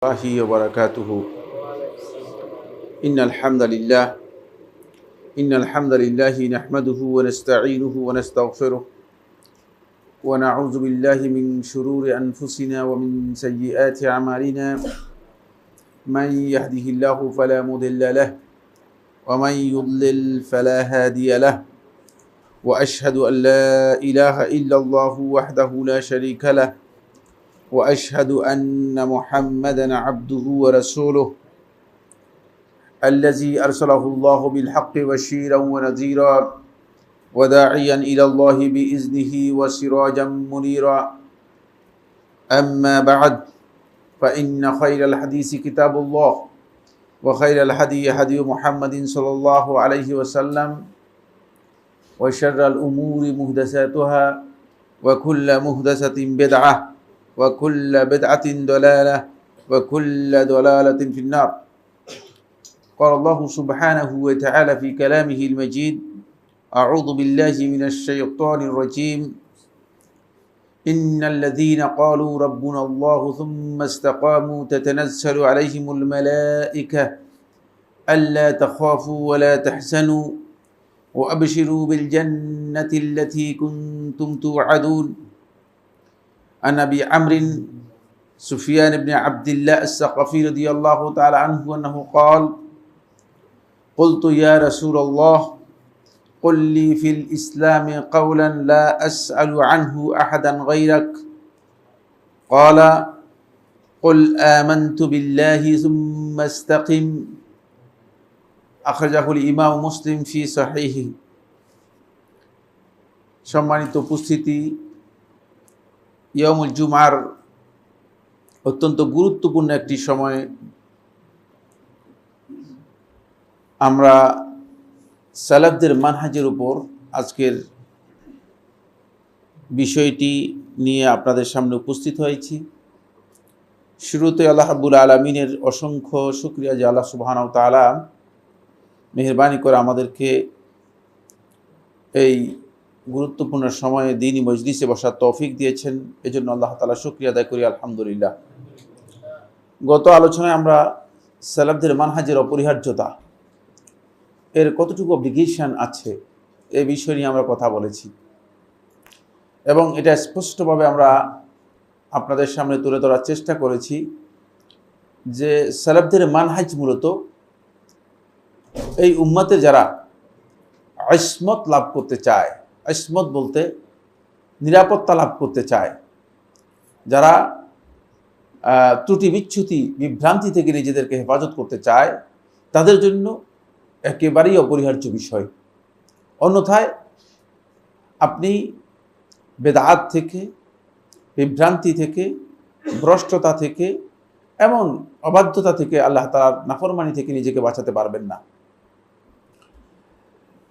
الله وبركاته. إن الحمد لله نحمده ونستعينه ونستغفره ونعوذ بالله من شرور أنفسنا ومن سيئات أعمالنا. من يهده الله فلا مضل له ومن يضلل فلا هادي له وأشهد أن لا إله إلا الله وحده لا شريك له وأشهد أن محمدًا عبده ورسوله الذي أرسله الله بالحق بشيرًا ونذيرًا وداعيًا إلى الله بإذنه وسراجًا منيرًا. أما بعد فإن خير الحديث كتاب الله وخير الهدي هدي محمد صلى الله عليه وسلم وشر الأمور محدثاتها وكل محدثة بدعة وكل بدعة ضلالة وكل ضلالة في النار. قال الله سبحانه وتعالى في كلامه المجيد: أعوذ بالله من الشيطان الرجيم. إن الذين قالوا ربنا الله ثم استقاموا تتنزل عليهم الملائكة ألا تخافوا ولا تحزنوا وأبشروا بالجنة التي كنتم توعدون. عن أبي عمرو سفيان بن عبد الله الثقفي رضي الله تعالى عنه أنه قال: قلت يا رسول الله قل لي في الإسلام قولا لا أسأل عنه أحدا غيرك. قال: قل آمنت بالله ثم استقم. أخرجه الإمام مسلم في صحيحه. সম্মানিত উপস্থিতি, ইয়াউমুল জুমার অত্যন্ত গুরুত্বপূর্ণ একটি সময় আমরা সালাফদের মানহাজের উপর আজকের বিষয়টি নিয়ে আপনাদের সামনে উপস্থিত হয়েছি। শুরুতে আল্লাহ রাব্বুল আলামিনের অসংখ্য শুকরিয়া যে আল্লাহ সুবহানাহু ওয়া তাআলা মেহেরবানি করে আমাদেরকে এই গুরুত্বপূর্ণ সময়ে দ্বীনি মজলিসে বসার তৌফিক দিয়েছেন। এজন্য আল্লাহ তাআলা শুকরিয়া আদায় করি, আলহামদুলিল্লাহ। গত আলোচনায় আমরা সালাফদের মানহাজের অপরিহার্যতা, এর কতটুকু অব্লিগেশন আছে এই বিষয় নিয়ে আমরা কথা বলেছি এবং এটা স্পষ্টভাবে আমরা আপনাদের সামনে তুলে ধরার চেষ্টা করেছি যে সালাফদের মানহাজ মূলত এই উম্মতের যারা ইসমত লাভ করতে চায়, ইসমত বলতে নিরাপত্তা লাভ করতে চায়, যারা ত্রুটি বিচ্যুতি বিভ্রান্তি থেকে নিজেদেরকে হেফাজত করতে চায়, তাদের জন্য একেবারেই অপরিহার্য বিষয়। অন্যথায় আপনি বেদাত থেকে, বিভ্রান্তি থেকে, ভ্রষ্টতা থেকে, এমন অবাধ্যতা থেকে, আল্লাহ তাআলার নাফরমানি থেকে নিজেকে বাঁচাতে পারবেন না।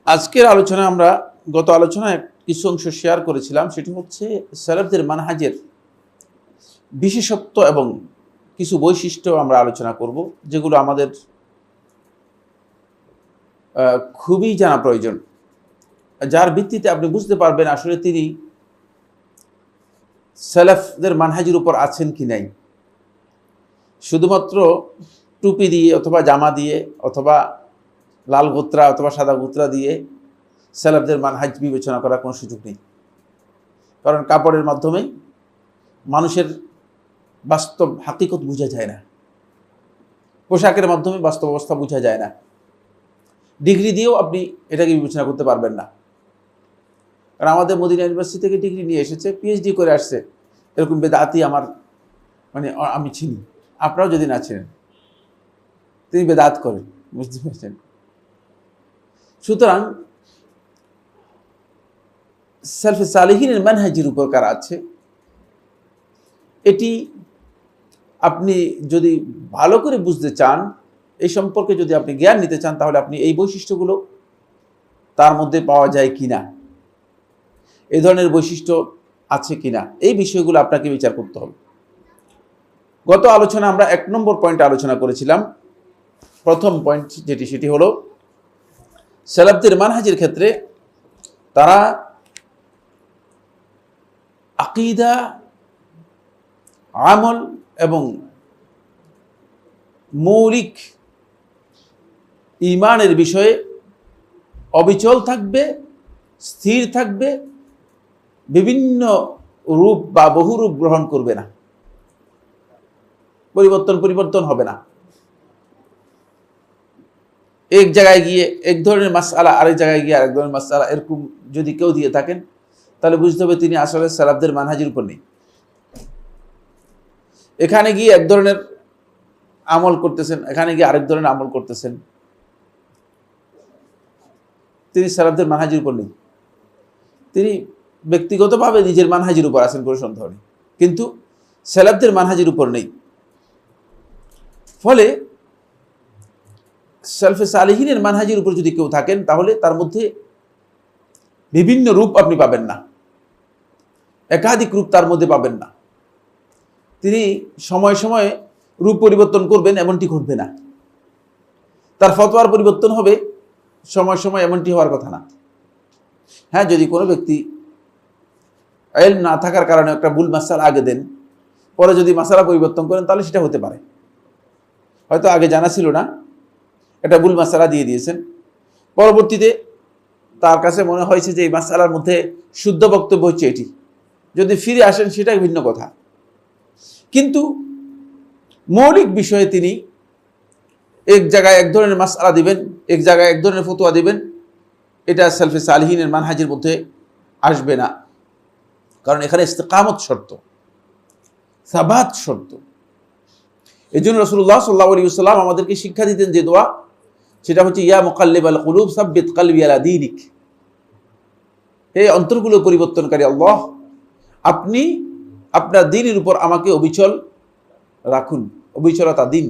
আজকের আলোচনায় আমরা গত আলোচনায় কিছু অংশ শেয়ার করেছিলাম, সেটি হচ্ছে সালাফদের মানহাজের বিশেষত্ব এবং কিছু বৈশিষ্ট্য আমরা আলোচনা করব, যেগুলো আমাদের খুবই জানা প্রয়োজন, যার ভিত্তিতে আপনি বুঝতে পারবেন আসলে তিনি সালাফদের মানহাজের উপর আছেন কি নাই। শুধুমাত্র টুপি দিয়ে অথবা জামা দিয়ে অথবা লাল গোত্রা অথবা সাদা গোত্রা দিয়ে সালাফদের মানহাজ বিবেচনা করার কোনো সুযোগ নেই, কারণ কাপড়ের মাধ্যমেই মানুষের বাস্তব হাকিকত বোঝা যায় না, পোশাকের মাধ্যমে বাস্তব অবস্থা বোঝা যায় না, ডিগ্রি দিয়েও আপনি এটাকে বিবেচনা করতে পারবেন না। কারণ আমাদের মদিনা ইউনিভার্সিটি থেকে ডিগ্রি নিয়ে এসেছে, পিএইচডি করে আসছে, এরকম বেদাতি আমার আমি চিনি, আপনারাও যদি না চিনেন তিনি বেদাত করেন, বুঝতে পারছেন। সুতরাং সালফে সালেহিনের মানহাজের উপর কারা আছে, এটি আপনি যদি ভালো করে বুঝতে চান, এই সম্পর্কে যদি আপনি জ্ঞান নিতে চান, তাহলে আপনি এই বৈশিষ্ট্যগুলো তার মধ্যে পাওয়া যায় কিনা, এই ধরনের বৈশিষ্ট্য আছে কিনা, এই বিষয়গুলো আপনাকে বিচার করতে হবে। গত আলোচনা আমরা 1 নম্বর পয়েন্টে আলোচনা করেছিলাম। প্রথম পয়েন্ট সেটি হলো সালাফদের মানহাজের ক্ষেত্রে তারা আকীদা, আমল এবং মৌলিক ঈমানের বিষয়ে অবিচল থাকবে, স্থির থাকবে, বিভিন্ন রূপ বা বহু রূপ গ্রহণ করবে না, পরিবর্তন হবে না। এক জায়গায় গিয়ে এক ধরনের মাসআলা, আরেক জায়গায় গিয়ে আরেক ধরনের মাসআলা, এরকম যদি কেউ দিয়ে থাকেন তাহলে বুঝতে হবে তিনি আসলে সালাফদের মানহাজের উপর নেই। এখানে গিয়ে এক ধরনের আমল করতেছেন, এখানে গিয়ে আরেক ধরনের আমল করতেছেন, তিনি সালাফদের মানহাজের উপর নেই। তিনি ব্যক্তিগতভাবে নিজের মানহাজের উপর আছেন, কোনো সন্দেহ নেই, কিন্তু সালাফদের মানহাজের উপর নেই। ফলে সালফে সালেহিনের মানহাজের উপর যদি কেউ থাকেন তাহলে তার মধ্যে বিভিন্ন রূপ আপনি পাবেন না, একাধিক রূপ তার মধ্যে পাবেন না। তিনি সময়ে সময়ে রূপ পরিবর্তন করবেন এমনটি ঘটবে না। তার ফতোয়ার পরিবর্তন হবে সময় সময়, এমনটি হওয়ার কথা না। হ্যাঁ, যদি কোনো ব্যক্তি ইলম না থাকার কারণে একটা ভুল মাসআলা আগে দেন, পরে যদি মাসআলা পরিবর্তন করেন তাহলে সেটা হতে পারে। হয়তো আগে জানা ছিল না, একটা ভুল মাসআলা দিয়ে দিয়েছেন, পরবর্তীতে তার কাছে মনে হয়েছে যে এই মাসআলার মধ্যে শুদ্ধ বক্তব্য হচ্ছে এটি, যদি ফিরে আসেন সেটা ভিন্ন কথা। কিন্তু মৌলিক বিষয়ে তিনি এক জায়গায় এক ধরনের মাসআলা দিবেন, এক জায়গায় এক ধরনের ফতোয়া দিবেন, এটা সালফে সালেহিনের মানহাজের মধ্যে আসবে না। কারণ এখানে ইস্তিকামত শর্ত, সাবাত শর্ত। এই জন্য রাসূলুল্লাহ সাল্লাল্লাহু আলাইহি ওয়াসাল্লাম আমাদেরকে শিক্ষা দিতেন যে দোয়া, সেটা হচ্ছে ইয়া মুকাল্লিবাল কুলুব সাব্বিত কলবি আলা দীনিক। হে অন্তরগুলো পরিবর্তনকারী আল্লাহ, আপনি আপনার দ্বীনের উপর আমাকে অবিচল রাখুন, অবিচলতা দিন।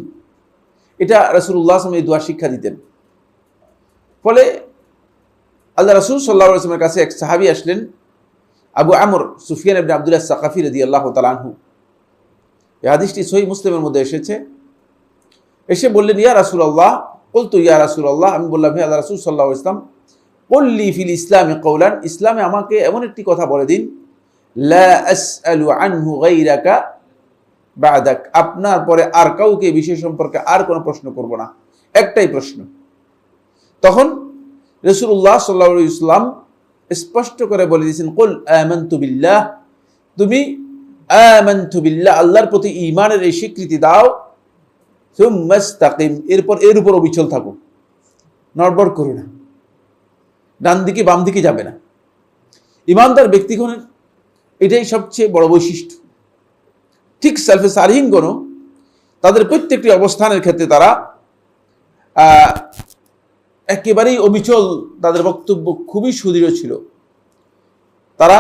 এটা রাসূলুল্লাহ সাল্লাল্লাহু আলাইহি ওয়াসাল্লাম এই দোয়া শিক্ষা দিতেন। ফলে আল্লাহ রাসূল সাল্লাল্লাহু আলাইহি ওয়াসাল্লামের কাছে এক সাহাবী আসলেন, আবু আমর সুফিয়ান ইবনে আব্দুল্লাহ সাকাফি রাদিয়াল্লাহু তাআলা আনহু। এই হাদিসটি সহিহ মুসলিমের মধ্যে এসেছে। এসে বললেন, ইয়া রাসূলুল্লাহ, বলতো ইয়া রাসূলুল্লাহ, আমি বললাম হে আল্লাহ রাসূল সাল্লাল্লাহু আলাইহি ওয়াসাল্লাম, কুল্লি ফিল ইসলামি কওলান, ইসলামে আমাকে এমন একটি কথা বলে দিন, লা আসআলু আনহু গায়রাকা বা'দাক, আপনার পরে আর কাউকে বিষয় সম্পর্কে আর কোনো প্রশ্ন করব না, একটাই প্রশ্ন। তখন রাসূলুল্লাহ সাল্লাল্লাহু আলাইহি ওয়াসাল্লাম স্পষ্ট করে বলে দিয়েছেন, কুল আমানতু বিল্লাহ, তুমি আমানতু বিল্লাহ, আল্লাহর প্রতি ঈমানের এই স্বীকৃতি দাও, সুম্মা ইসতাকিম, এরপর এর উপর অবিচল থাকো, নড়বড় করো না, ডান দিকে বাম দিকে যাবে না। ঈমানদার ব্যক্তিগণের এটাই সবচেয়ে বড় বৈশিষ্ট্য। ঠিক সালফে সালেহিনগণ তাদের প্রত্যেকটি অবস্থানের ক্ষেত্রে তারা একেবারেই অবিচল, তাদের বক্তব্য খুবই সুদৃঢ় ছিল। তারা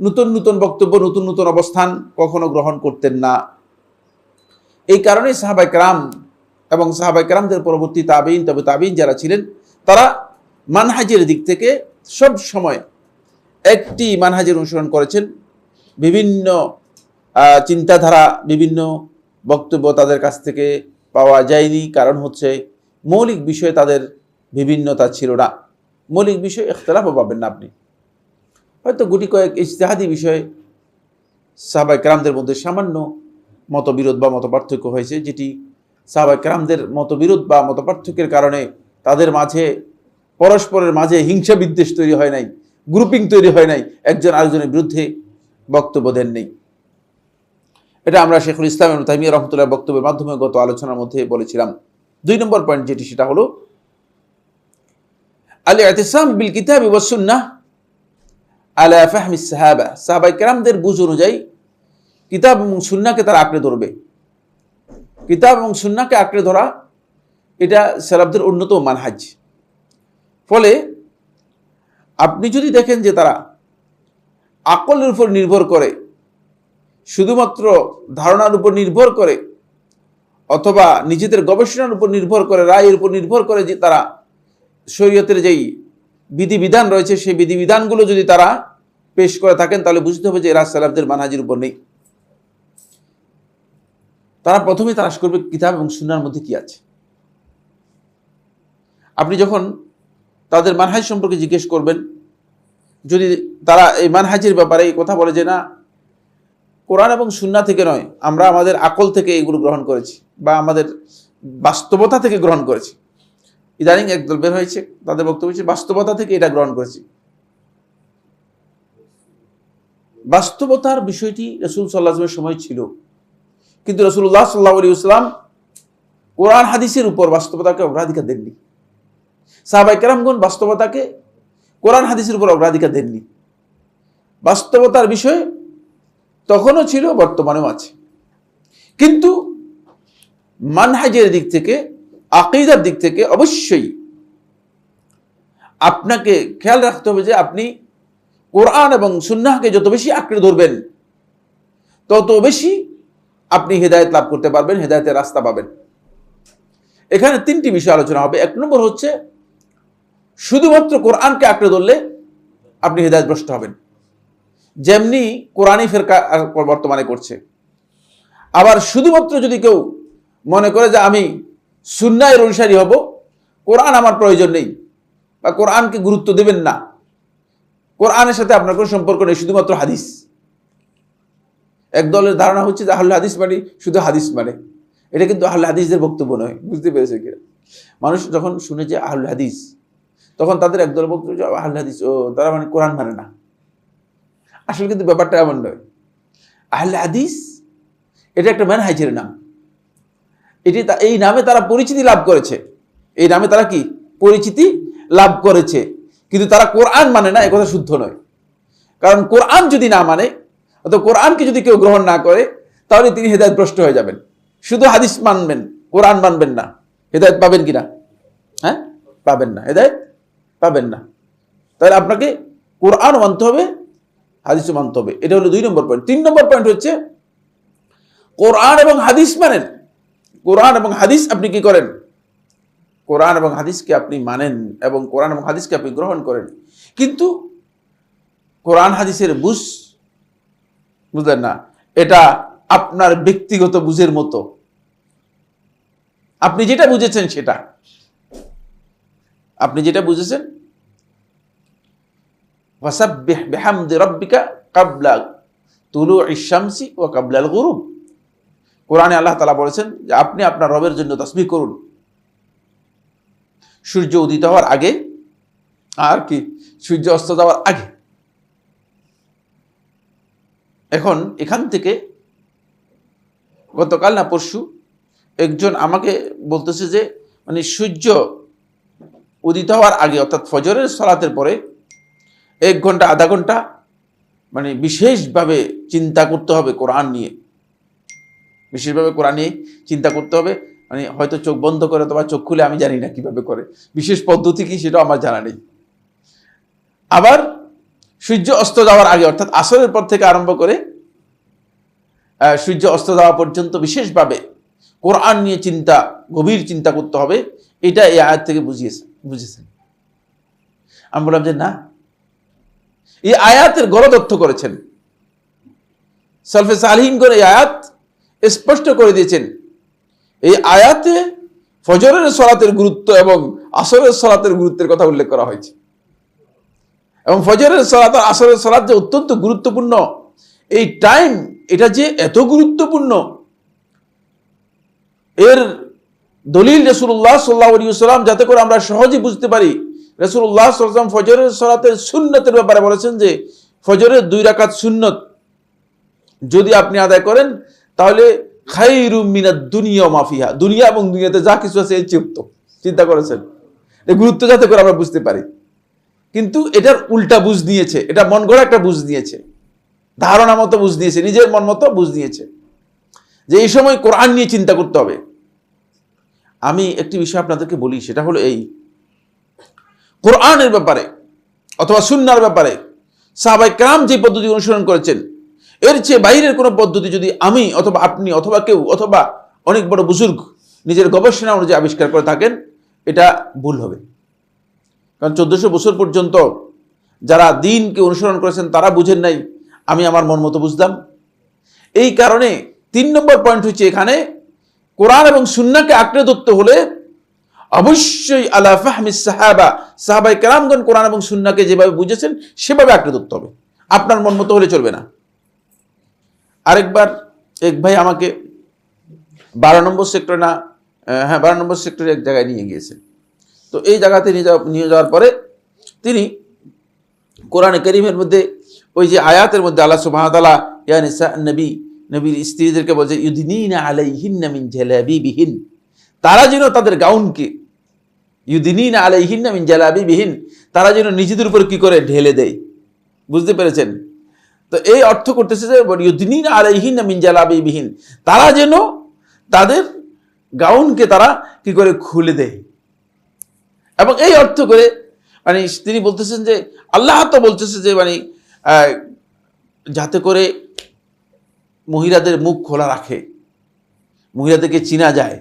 নতুন নতুন বক্তব্য, নতুন নতুন অবস্থান কখনো গ্রহণ করতেন না। এই কারণে সাহাবায়ে কেরাম এবং সাহাবায়ে কেরামদের পরবর্তী তাবেঈন, তবে তাবেঈন যারা ছিলেন, তারা মানহাজের দিক থেকে সব সময় একটি মানহাজের অনুসরণ করেছেন। বিভিন্ন চিন্তাধারা, বিভিন্ন বক্তব্য তাদের কাছ থেকে পাওয়া যায়নি। কারণ হচ্ছে মৌলিক বিষয়ে তাদের বিভিন্নতা ছিল না। মৌলিক বিষয়ে ইখতিলাফও পাবেন না আপনি। হয়তো গুটি কয়েক ইজতিহাদি বিষয়ে সাহাবায়ে কেরামদের মধ্যে সামান্য মতবিরোধ বা মতপার্থক্য হয়েছে, যেটি সাহাবায়ে কেরামদের মতবিরোধ বা মতপার্থক্যের কারণে তাদের মাঝে, পরস্পরের মাঝে হিংসা বিদ্বেষ তৈরি হয় নাই, গ্রুপিং তৈরি হয় নাই, একজন আরেকজনের বিরুদ্ধে বক্তব্য দেন নেই। এটা আমরা শেখুল ইসলাম ইবনে তাইমিয়া রাহমাতুল্লাহ বক্তব্যের মাধ্যমে গত আলোচনার মধ্যে বলেছিলাম। 2 নম্বর পয়েন্ট যেটি, সেটা হলো আল-ইতিসাম বিল কিতাবি ওয়াস সুন্নাহ আলা ফাহমি সাহাবা। সাহাবায়ে কেরামদের বুঝ অনুযায়ী কিতাব এবং সুন্নাহকে তারা আঁকড়ে ধরবে। কিতাব এবং সুন্নাহকে আঁকড়ে ধরা এটা সালাফদের অন্যতম মানহাজ। ফলে আপনি যদি দেখেন যে তারা আকলের উপর নির্ভর করে, শুধুমাত্র ধারণার উপর নির্ভর করে, অথবা নিজেদের গবেষণার উপর নির্ভর করে, রায়ের উপর নির্ভর করে যে তারা শরীয়তের যেই বিধিবিধান রয়েছে সেই বিধিবিধানগুলো যদি তারা পেশ করে থাকেন, তাহলে বুঝতে হবে যে এরা সালাফদের মানহাজের উপর নেই। তারা প্রথমে তালাশ করবে কিতাব এবং সুন্নাহর মধ্যে কি আছে। আপনি যখন তাদের মানহাজ সম্পর্কে জিজ্ঞেস করবেন, যদি তারা এই মানহাজের ব্যাপারে এই কথা বলে যে না, কোরআন এবং সুন্নাহ থেকে নয়, আমরা আমাদের আকল থেকে এগুলো গ্রহণ করেছি, বা আমাদের বাস্তবতা থেকে গ্রহণ করেছি। ইদানিং একদল বের হয়েছে, তাদের বক্তব্য হচ্ছে বাস্তবতা থেকে এটা গ্রহণ করেছি। বাস্তবতার বিষয়টি রাসূল সাল্লাল্লাহু আলাইহি ওয়াসাল্লামের সময় ছিল, কিন্তু রাসূলুল্লাহ সাল্লাল্লাহু আলাইহি ওয়াসাল্লাম কোরআন হাদিসের উপর বাস্তবতাকে অগ্রাধিকার দেননি। সাহাবায়ে কেরামগণ বাস্তবতাকে কোরআন হাদিসের উপর অগ্রাধিকার দেননি। বাস্তবতার বিষয় তখনও ছিল, বর্তমানেও আছে, কিন্তু মানহাজের দিক থেকে, আকীদার দিক থেকে অবশ্যই আপনাকে খেয়াল রাখতে হবে যে আপনি কোরআন এবং সুন্নাহকে যত বেশি আঁকড়ে ধরবেন তত বেশি আপনি হেদায়েত লাভ করতে পারবেন, হেদায়েতের রাস্তা পাবেন। এখানে তিনটি বিষয় আলোচনা হবে। এক নম্বর হচ্ছে শুধুমাত্র কোরআনকে আঁকড়ে ধরলে আপনি হেদায়েতগ্রস্ত হবেন, যেমনি কোরআনী ফিরকা বর্তমানে করছে। আবার শুধুমাত্র যদি কেউ মনে করে যে আমি সুন্নাহের অনুসারী হব, কোরআন আমার প্রয়োজন নেই, বা কোরআনকে গুরুত্ব দেবেন না, কোরআনের সাথে আপনার কোনো সম্পর্ক নেই, শুধুমাত্র হাদিস। এক দলের ধারণা হচ্ছে যে আহলে হাদিস মানে শুধু হাদিস মানে, এটা কিন্তু আহলে হাদিসদের বক্তব্য নয়। বুঝতে পেরেছে কি? মানুষ যখন শুনে যে আহলে হাদিস, তখন তাদের এক দলের বক্তব্য আহলে হাদিস ও তারা মানে কোরআন মানে না। আসলে কিন্তু ব্যাপারটা এমন নয়। আহলে হাদিস এটা একটা মানহাজের নাম। এটি এই নামে তারা পরিচিতি লাভ করেছে, এই নামে তারা কি পরিচিতি লাভ করেছে, কিন্তু তারা কোরআন মানে না, একথা শুদ্ধ নয়। কারণ কোরআন যদি না মানে, অথবা কোরআনকে যদি কেউ গ্রহণ না করে, তাহলে তিনি হেদায়েতগ্রস্ত হয়ে যাবেন। শুধু হাদিস মানবেন, কোরআন মানবেন না, হেদায়েত পাবেন কিনা? হ্যাঁ, পাবেন না, হেদায়েত পাবেন না। তাহলে আপনাকে কোরআন মানতে হবে, হাদিসও মানতে হবে। এটা হলো 2 নম্বর পয়েন্ট। 3 নম্বর পয়েন্ট হচ্ছে কোরআন এবং হাদিস মানেন। কোরআন এবং হাদিস আপনি কি করেন? কোরআন এবং হাদিসকে আপনি মানেন এবং কোরআন এবং হাদিসকে আপনি গ্রহণ করেন, কিন্তু কোরআন হাদিসের বুঝলেন না, এটা আপনার ব্যক্তিগত বুঝের মতো। আপনি যেটা বুঝেছেন সেটা, আপনি যেটা বুঝেছেন, ফাসাব্বিহ বিহামদি রাব্বিকা ক্বাবলা তুলুইশ শামসি ওয়া ক্বাবলাল গুরুব। কোরআনে আল্লাহ তাআলা বলেছেন যে আপনি আপনার রবের জন্য তাসবিহ করুন সূর্য উদিত হওয়ার আগে, আর কি সূর্য অস্ত যাওয়ার আগে। এখন এখান থেকে গতকাল না পরশু একজন আমাকে বলতেছে যে মানে সূর্য উদিত হওয়ার আগে, অর্থাৎ ফজরের সালাতের পরে 1 ঘন্টা আধা ঘন্টা মানে বিশেষভাবে চিন্তা করতে হবে কোরআন নিয়ে, বিশেষভাবে কোরআন নিয়ে চিন্তা করতে হবে। মানে হয়তো চোখ বন্ধ করে অথবা চোখ খুলে, আমি জানি না কিভাবে করে, বিশেষ পদ্ধতি কি সেটাও আমার জানা নেই। আবার সূর্য অস্ত যাওয়ার আগে, অর্থাৎ আসরের পর থেকে আরম্ভ করে সূর্য অস্ত যাওয়া পর্যন্ত বিশেষভাবে কোরআন নিয়ে চিন্তা, গভীর চিন্তা করতে হবে। এটা এই আয়াত থেকে বুঝেছেন। আমি বললাম যে না, এই আয়াতের গলতথ্য করেছেন। সালফে সালিহিনগণ এই আয়াত স্পষ্ট করে দিয়েছেন। এই আয়াতে ফজরের সালাতের গুরুত্ব এবং আসরের সালাতের গুরুত্বের কথা উল্লেখ করা হয়েছে, এবং ফজরের সালাত আর আসরের সালাত যে অত্যন্ত গুরুত্বপূর্ণ, এই টাইম এটা যে এত গুরুত্বপূর্ণ, এর দলিল রাসূলুল্লাহ সাল্লাল্লাহু আলাইহি ওয়াসাল্লাম, যাতে করে আমরা সহজে বুঝতে পারি। রাসূলুল্লাহ সাল্লাল্লাহু আলাইহি ওয়াসাল্লাম ফজরের সালাতের সুন্নতের ব্যাপারে বলেছেন যে ফজরের 2 রাকাত সুন্নত যদি আপনি আদায় করেন, তাহলে খায়রুম মিনাদ দুনিয়া ওয়া মা ফিহা, দুনিয়া এবং দুনিয়াতে যা কিছু আছে এর চেয়ে উত্তম। চিন্তা করেছেন? এই গুরুত্ব যাতে করে আমরা বুঝতে পারি। কিন্তু এটার উল্টা বুঝ নিয়েছে, এটা মন গড়া একটা বুঝ নিয়েছে, ধারণা মতো বুঝ নিয়েছে, নিজের মন মতো বুঝ নিয়েছে যে এই সময় কোরআন নিয়ে চিন্তা করতে হবে। আমি একটি বিষয় আপনাদেরকে বলি, সেটা হলো এই কোরআনের ব্যাপারে অথবা সুন্নাহর ব্যাপারে সাহাবায়ে কেরাম যে পদ্ধতি অনুসরণ করেছেন, এর চেয়ে বাইরের কোনো পদ্ধতি যদি আমি অথবা আপনি অথবা কেউ অথবা অনেক বড় বুজুর্গ নিজের গবেষণা অনুযায়ী আবিষ্কার করে থাকেন, এটা ভুল হবে। কারণ 1400 বছর পর্যন্ত যারা দ্বীনকে অনুসরণ করেছেন তারা বুঝেন নাই, আমি আমার মন মতো বুঝলাম। এই কারণে 3 নম্বর পয়েন্ট হচ্ছে এখানে কোরআন এবং সুন্নাহকে আঁকড়ে ধরতে হলে অবশ্যই আলা ফাহমিস সাহাবা, সাহাবায়ে কেরামগণ কোরআন এবং সুন্নাহকে যেভাবে বুঝেছেন সেভাবে আঁকড়ে ধরতে হবে, আপনার মন মতো হলে চলবে না। আরেকবার এক ভাই আমাকে 12 নম্বর সেক্টর না হ্যাঁ 12 নম্বর সেক্টরে এক জায়গায় নিয়ে গিয়েছে। তো এই জায়গাতে নিয়ে যাওয়ার পরে তিনি কোরআনে কারীমের মধ্যে ওই যে আয়াতের মধ্যে আল্লাহ সুবহানাহু ওয়া তাআলা ইয়া নিসা নবীর স্ত্রীদেরকে বলছে ইউদিনিনা আলাইহিন্না মিন জালাবিবিহিন, তারা যেন তাদের গাউনকে, ইউদিনিনা আলাইহিন্না মিন জালাবিবিহিন, তারা যেন নিজেদের উপর কি করে ঢেলে দেয়। বুঝতে পেরেছেন? তো এই অর্থ করতেছে যে ইউদিনিনা আলাইহিন্না মিন জালাবিবিহিন, তারা যেন তাদের গাউনকে তারা কি করে খুলে দেয়। এবং এই অর্থ করে মানে তিনি বলতেছেন যে আল্লাহ তো বলতেছে যে মানে যাতে করে মহিলাদের মুখ খোলা রাখে, মহিলাদেরকে চিনা যায়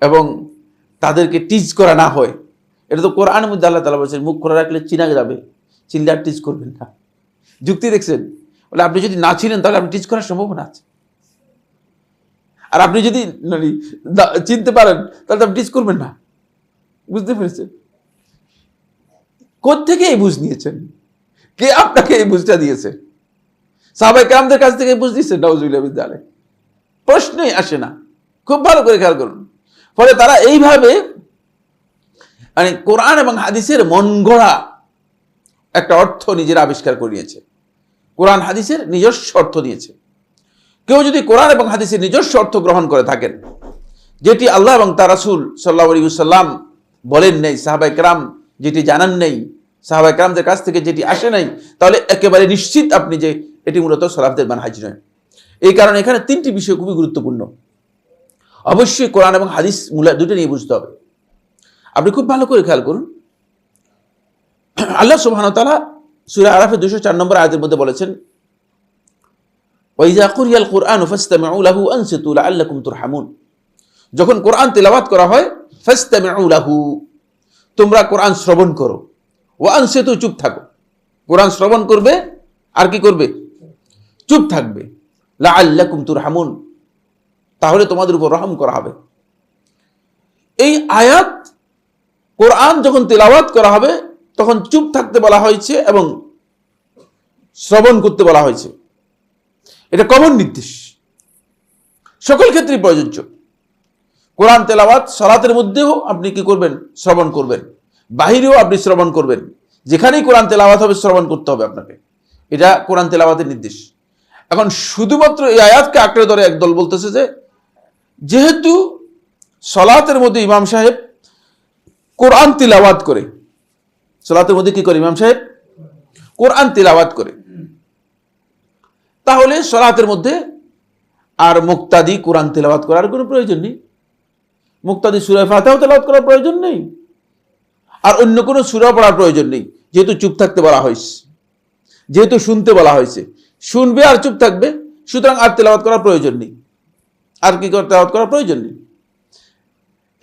এবং তাদেরকে টিচ করা না হয়। এটা তো কোরআনের মধ্যে আল্লাহ তাআলা বলছেন মুখ খোলা রাখলে চিনা যাবে, চিনলে আর টিচ করবেন না। যুক্তি দেখছেন? বলে আপনি যদি না চিনেন তাহলে আপনি টিচ করার সম্ভাবনা আছে, আর আপনি যদি চিনতে পারেন তাহলে আপনি টিচ করবেন না। বুঝতে পেরেছেন? কোত্থেকে এই বুঝ নিয়েছেন? কে আপনাকে এই বুঝটা দিয়েছে? সাহাবায়ে কেরামদের কাছ থেকে বুঝ দিয়েছেন? নাউজুবিল্লাহ মিন যালিক, প্রশ্নই আসে না। খুব ভালো করে খেয়াল করুন। ফলে তারা এইভাবে মানে কোরআন এবং হাদিসের মন গড়া একটা অর্থ নিজেরা আবিষ্কার করে নিয়েছে, কোরআন হাদিসের নিজস্ব অর্থ নিয়েছে। কেউ যদি কোরআন এবং হাদিসের নিজস্ব অর্থ গ্রহণ করে থাকেন, যেটি আল্লাহ এবং তার রাসূল সাল্লাল্লাহু আলাইহি ওয়াসাল্লাম বলেন নাই, সাহাবায়ে কেরাম যেটি জানান নেই, সাহাবায়ে কেরামদের কাছ থেকে যেটি আসে নাই, তাহলে একেবারে নিশ্চিত আপনি যে এটি মূলত সালাফদের মানহাজ নয়। এই কারণে এখানে তিনটি বিষয় খুবই গুরুত্বপূর্ণ। অবশ্যই কোরআন এবং হাদিস মূল দুটো নিয়ে বুঝতে হবে। আপনি খুব ভালো করে খেয়াল করুন, আল্লাহ সুবহানাহু ওয়া তাআলা সূরা আরাফের 204 নম্বর আয়াতের মধ্যে বলেছেন ওয়াইযা কুরিয়াল কুরআনু ফাসতামিউ লাহু আনসিতু লাআল্লাকুম তুরহামুন। যখন কোরআন তেলাওয়াত করা হয়, ফাসতামিউ লাহু, তোমরা কোরআন শ্রবণ করো, ওয়া আনসিতু, চুপ থাকো। কোরআন শ্রবণ করবে আর কি করবে? চুপ থাকবে। লাআল্লাকুম তুরহামুন, তাহলে তোমাদের উপর রহম করা হবে। এই আয়াত কোরআন যখন তেলাওয়াত করা হবে তখন চুপ থাকতে বলা হয়েছে এবং শ্রবণ করতে বলা হয়েছে। এটা কমন নির্দেশ, সকল ক্ষেত্রেই প্রযোজ্য। কোরআন তেলাওয়াত সালাতের মধ্যেও আপনি কি করবেন? শ্রবণ করবেন। বাহিরেও আপনি শ্রবণ করবেন। যেখানেই কোরআন তেলাওয়াত হবে শ্রবণ করতে হবে আপনাকে। এটা কোরআন তেলাওয়াতের নির্দেশ। এখন শুধুমাত্র এই আয়াতকে আঁকড়ে ধরে একদল বলতেছে যে যেহেতু সালাতের মধ্যে ইমাম সাহেব কোরআন তিলাওয়াত করে, সালাতের মধ্যে কি করে ইমাম সাহেব? কোরআন তিলাওয়াত করে, তাহলে সালাতের মধ্যে আর মুক্তাদি কোরআন তিলাওয়াত করার কোনো প্রয়োজন নেই। মুক্তাদি সূরা ফাতিহাও তিলাওয়াত করার প্রয়োজন নেই, আর অন্য কোনো সূরা পড়ার প্রয়োজন নেই। যেহেতু চুপ থাকতে বলা হয়েছে, যেহেতু শুনতে বলা হয়েছে, শুনবে আর চুপ থাকবে, সুতরাং আর তিলাওয়াত করার প্রয়োজন নেই, আর কি তিলাওয়াত করার প্রয়োজন নেই।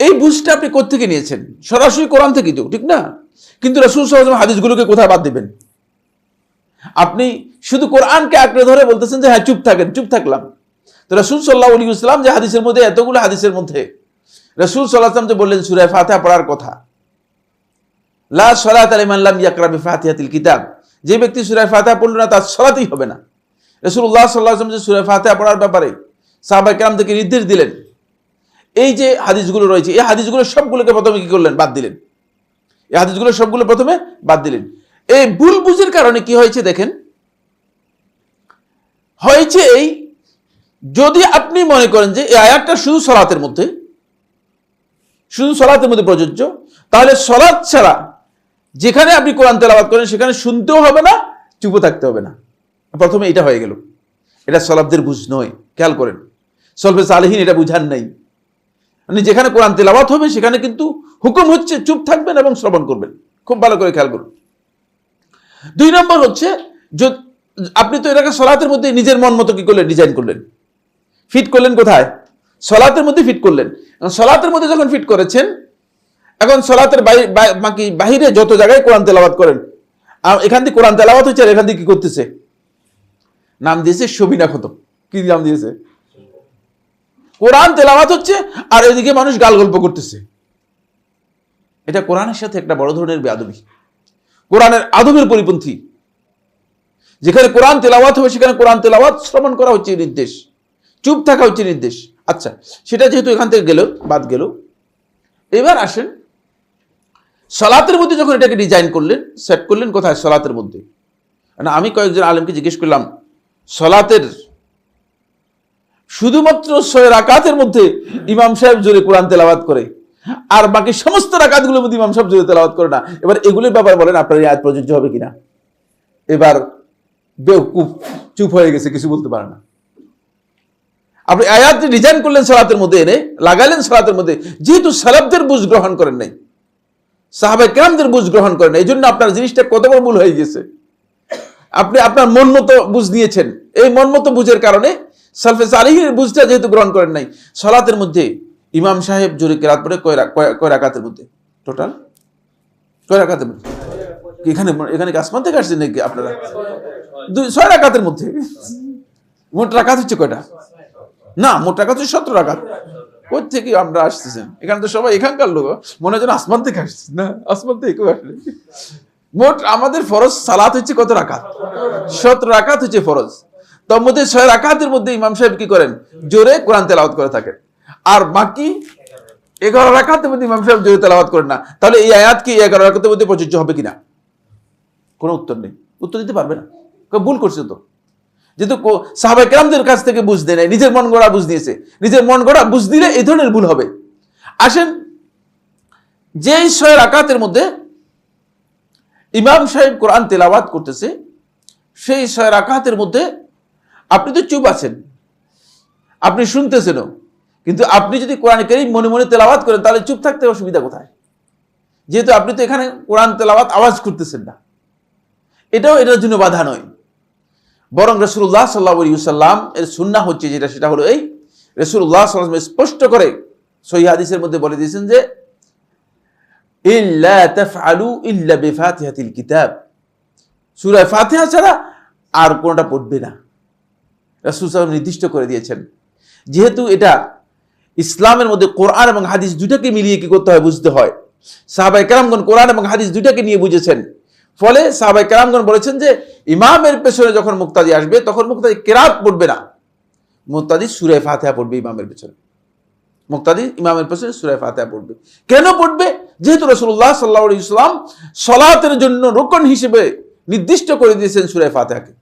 এই বুঝটা আপনি কোত্থেকে নিয়েছেন? সরাসরি কোরআন থেকেই তো, ঠিক না? কিন্তু রাসূল সাল্লাল্লাহু আলাইহি ওয়াসাল্লাম হাদিসগুলোকে কোথায় বাদ দিবেন? আপনি শুধু কোরআনকে আঁকড়ে ধরে বলতেছেন যে হ্যাঁ চুপ থাকেন, চুপ থাকলাম। তো রাসূল সাল্লাল্লাহু আলাইহি ওয়াসাল্লাম যে হাদিসের মধ্যে, এতগুলো হাদিসের মধ্যে রাসূল সাল্লাল্লাহু আলাইহি ওয়াসাল্লাম যে বললেন সূরা ফাতিহা পড়ার কথা, লা সালাতা লিমান লাম ইয়াকরা বিফাতিহাতিল কিতাব, যে ব্যক্তি সূরা ফাতিহা পড়ল না তার সালাতই হবে না। রাসূলুল্লাহ সাল্লাল্লাহু আলাইহি ওয়াসাল্লাম যে সূরা ফাতিহা পড়ার ব্যাপারে সাহাবায়ে কেরামদেরকে নির্দেশ দিলেন, এই যে হাদিসগুলো রয়েছে এই হাদিসগুলো সবগুলোকে প্রথমে কি করলেন? বাদ দিলেন। এই হাদিসগুলো সবগুলো প্রথমে বাদ দিলেন। এই ভুল বুঝের কারণে কি হয়েছে দেখেন, হয়েছে এই, যদি আপনি মনে করেন যে এই আয়াতটা শুধু সালাতের মধ্যে, শুধু সালাতের মধ্যে প্রযোজ্য, তাহলে সালাত ছাড়া যেখানে আপনি কোরআন তেলাওয়াত করেন সেখানে শুনতেও হবে না, চুপ থাকতে হবে না। প্রথমে এটা হয়ে গেল। এটা সালাফদের বুঝ নয়, খেয়াল করেন। সলফে সালেহিন এটা বুঝান নাই। মানে যেখানে কোরআন তেলাওয়াত হবে সেখানে কিন্তু হুকুম হচ্ছে চুপ থাকবেন এবং শ্রবণ করবেন। খুব ভালো করে খেয়াল করুন। 2 নম্বর হচ্ছে, আপনি তো এটাকে সালাতের মধ্যে নিজের মন মতো কি করলেন? ডিজাইন করলেন, ফিট করলেন। কোথায়? সালাতের মধ্যে ফিট করলেন। সালাতের মধ্যে যখন ফিট করেছেন, এখন সালাতের বাকি বাহিরে যত জায়গায় কোরআন তেলাওয়াত করেন, এখান থেকে কোরআন তেলাওয়াত হচ্ছে, আর এখান থেকে কি করতেছে? নাম দিয়েছে সবিনা খতম। কি নাম দিয়েছে? কোরআন তেলাওয়াত হচ্ছে আর এদিকে মানুষ গাল গল্প করতেছে। এটা কোরআনের সাথে একটা বড় ধরনের বেয়াদবি, কোরআনের আদবের পরিপন্থী। যেখানে কোরআন তেলাওয়াত হবে সেখানে কোরআন তেলাওয়াত শ্রবণ করা হচ্ছে নির্দেশ, চুপ থাকা হচ্ছে নির্দেশ। আচ্ছা, সেটা যেহেতু এখান থেকে গেল, বাদ গেল, এবার আসেন সালাতের মধ্যে যখন এটাকে ডিজাইন করলেন, সেট করলেন কোথায়? সালাতের মধ্যে। না, আমি কয়েকজন আলেমকে জিজ্ঞেস করলাম সালাতের শুধুমাত্র 6 রাকাতের মধ্যে ইমাম সাহেব জোরে কোরআন তেলাওয়াত করে, আর বাকি সমস্ত রাকাতগুলোর মধ্যে ইমাম সাহেব জোরে তেলাওয়াত করে না, এবার এগুলির ব্যাপারে বলেন আপনার এই আয়াত প্রযোজ্য হবে কিনা? এবার বেওকুফ চুপ হয়ে গেছে, কিছু বলতে পারে না। আপনি আয়াতটি ডিজাইন করলেন সালাতের মধ্যে, এনে লাগালেন সালাতের মধ্যে, যেহেতু সালাফদের বুঝ গ্রহণ করেন নাই, সাহাবায়ে কেরামদের বুঝ গ্রহণ করেন, এই জন্য আপনার জিনিসটা কত বড় ভুল হয়ে গেছে। আপনি আপনার মন মতো বুঝ নিয়েছেন, এই মন মতো বুঝের কারণে সালফে সালিহিনের বুঝটা যেহেতু গ্রহণ করেন নাই, সালাতের মধ্যে ইমাম সাহেব জোরে কেরাত পড়ে কয় রাকাতের মধ্যে? টোটাল কয় রাকাতের মধ্যে? এখানে কি আসমান থেকে আসছেন নাকি আপনারা? 6 রাকাতের মধ্যে। মোট রাকাত হচ্ছে কয়টা? না, মোট রাকাত হচ্ছে 17 রাকাত। কোথা থেকে আমরা আসতেছেন? এখানে তো সবাই এখানকার লোক, মনে হয় আসমান থেকে আসছে। না, আসমান থেকে কেউ আসলে। মোট আমাদের ফরজ সালাত হচ্ছে কত রাকাত? 17 রাকাত হচ্ছে ফরজ। তার মধ্যে 6 রাকাতের মধ্যে ইমাম সাহেব কি করেন? জোরে কোরআন তেলাওয়াত করে থাকেন, আর বাকি 11 রাকাতের মধ্যে ইমাম সাহেব জোরে তেলাওয়াত করেন না। তাহলে এই আয়াত কি 11 রাকাতের মধ্যে প্রযোজ্য হবে কিনা? কোনো উত্তর নেই, উত্তর দিতে পারবে না, ভুল করছে তো। যেহেতু সাহাবায়ে কেরামদের কাছ থেকে বুঝ দেয় নাই, নিজের মন গড়া বুঝ দিয়েছে। নিজের মন গড়া বুঝ দিলে এই ধরনের ভুল হবে। আসেন, যেই 6 রাকাতের মধ্যে ইমাম সাহেব কোরআন তেলাওয়াত করতেছে, সেই 6 রাকাতের মধ্যে আপনি তো চুপ আছেন, আপনি শুনতেছেনও, কিন্তু আপনি যদি কোরআন কারীম মনে মনে তেলাওয়াত করেন, তাহলে চুপ থাকতে অসুবিধা কোথায়? যেহেতু আপনি তো এখানে কোরআন তেলাওয়াত আওয়াজ করতেছেন না, এটাও এটার জন্য বাধা নয়। বরং রাসূলুল্লাহ সাল্লাল্লাহু আলাইহি ওয়াসাল্লাম এর সুন্নাহ হচ্ছে যেটা, সেটা হলো এই, রাসূলুল্লাহ সাল্লাল্লাহু আলাইহি ওয়াসাল্লাম স্পষ্ট করে সহিহ হাদিসের মধ্যে বলে দিয়েছেন যে ইল্লা তাফআলু ইল্লা বিফাতিহাতিল কিতাব, সূরা ফাতিহা ছাড়া আর কোনটা পড়বে না। রাসূল সাল্লাল্লাহু আলাইহি ওয়াসাল্লাম নির্দিষ্ট করে দিয়েছেন। যেহেতু এটা ইসলামের মধ্যে কোরআন এবং হাদিস দুটাকে মিলিয়ে কি করতে হয়? বুঝতে হয়। সাহাবায়ে কেরামগণ কোরআন এবং হাদিস দুটাকে নিয়ে বুঝেছেন। ফলে সাহাবায়ে কেরামগণ বলেছেন যে ইমামের পেছনে যখন মুক্তাদি আসবে, তখন মুক্তাদি কেরাত পড়বে না, মুক্তাদি সূরা ফাতিহা পড়বে ইমামের পেছনে। মুক্তাদি ইমামের পেছনে সূরা ফাতিহা পড়বে। কেন পড়বে? যেহেতু রাসূলুল্লাহ সাল্লাল্লাহু আলাইহি ওয়াসাল্লাম সালাতের জন্য রুকন হিসেবে নির্দিষ্ট করে দিয়েছেন সূরা ফাতিহাকে।